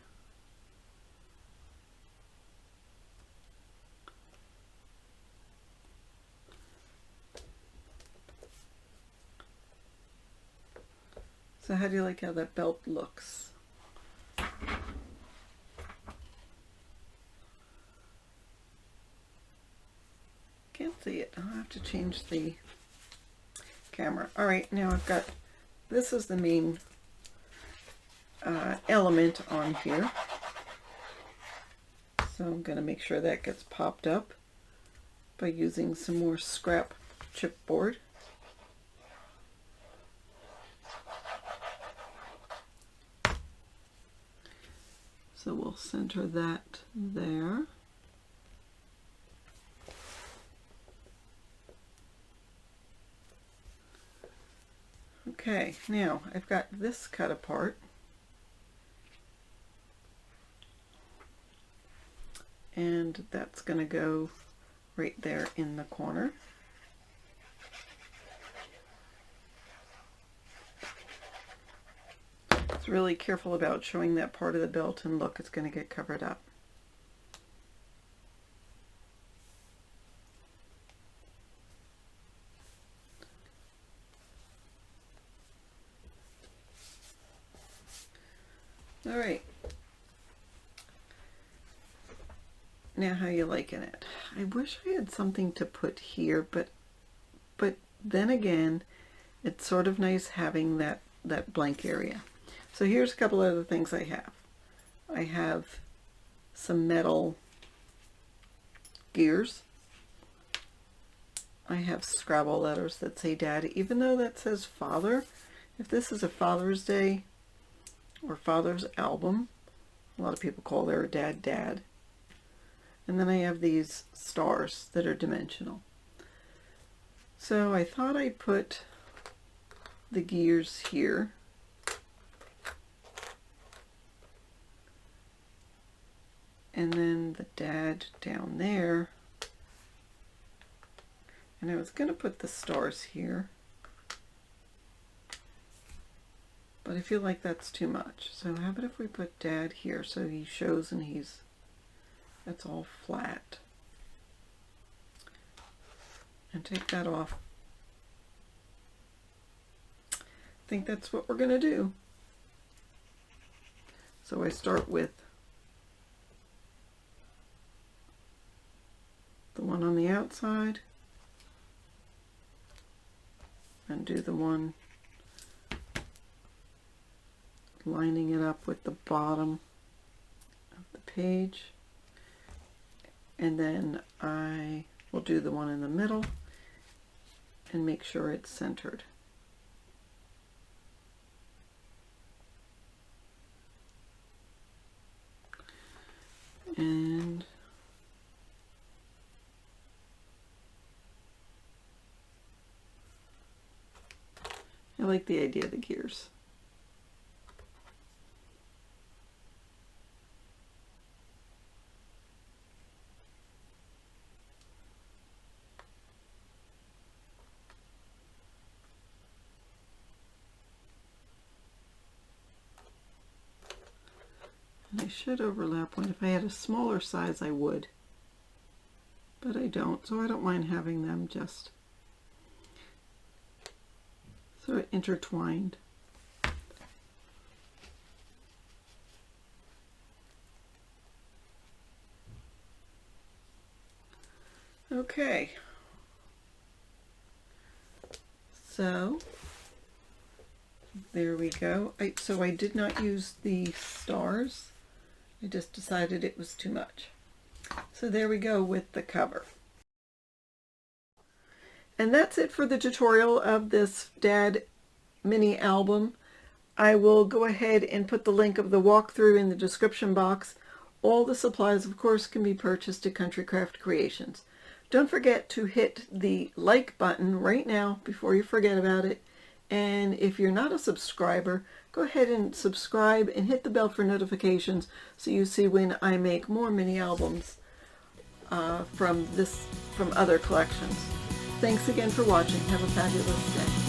so how do you like how that belt looks? Can't see it. I'll have to change the camera. Alright, now I've got, this is the main element on here. So I'm going to make sure that gets popped up by using some more scrap chipboard. So we'll center that there. Okay, now I've got this cut apart. And that's going to go right there in the corner. It's really careful about showing that part of the belt, and look, it's going to get covered up. All right. Now, how you liking it? I wish I had something to put here, but then again, it's sort of nice having that blank area. So here's a couple other things I have. I have some metal gears. I have Scrabble letters that say Dad, even though that says Father. If this is a Father's Day or Father's album, a lot of people call their dad Dad. And then I have these stars that are dimensional. So I thought I'd put the gears here. And then the Dad down there. And I was going to put the stars here. But I feel like that's too much. So how about if we put Dad here so he shows and that's all flat. And take that off. I think that's what we're going to do. So I start with the one on the outside and do the one lining it up with the bottom of the page, and then I will do the one in the middle and make sure it's centered. And I like the idea of the gears. And I should overlap one. If I had a smaller size, I would. But I don't, so I don't mind having them just sort of intertwined. Okay. So there we go. So I did not use the stars. I just decided it was too much. So there we go with the cover. And that's it for the tutorial of this Dad mini album. I will go ahead and put the link of the walkthrough in the description box. All the supplies, of course, can be purchased at Country Craft Creations. Don't forget to hit the like button right now before you forget about it. And if you're not a subscriber, go ahead and subscribe and hit the bell for notifications so you see when I make more mini albums from other collections. Thanks again for watching. Have a fabulous day.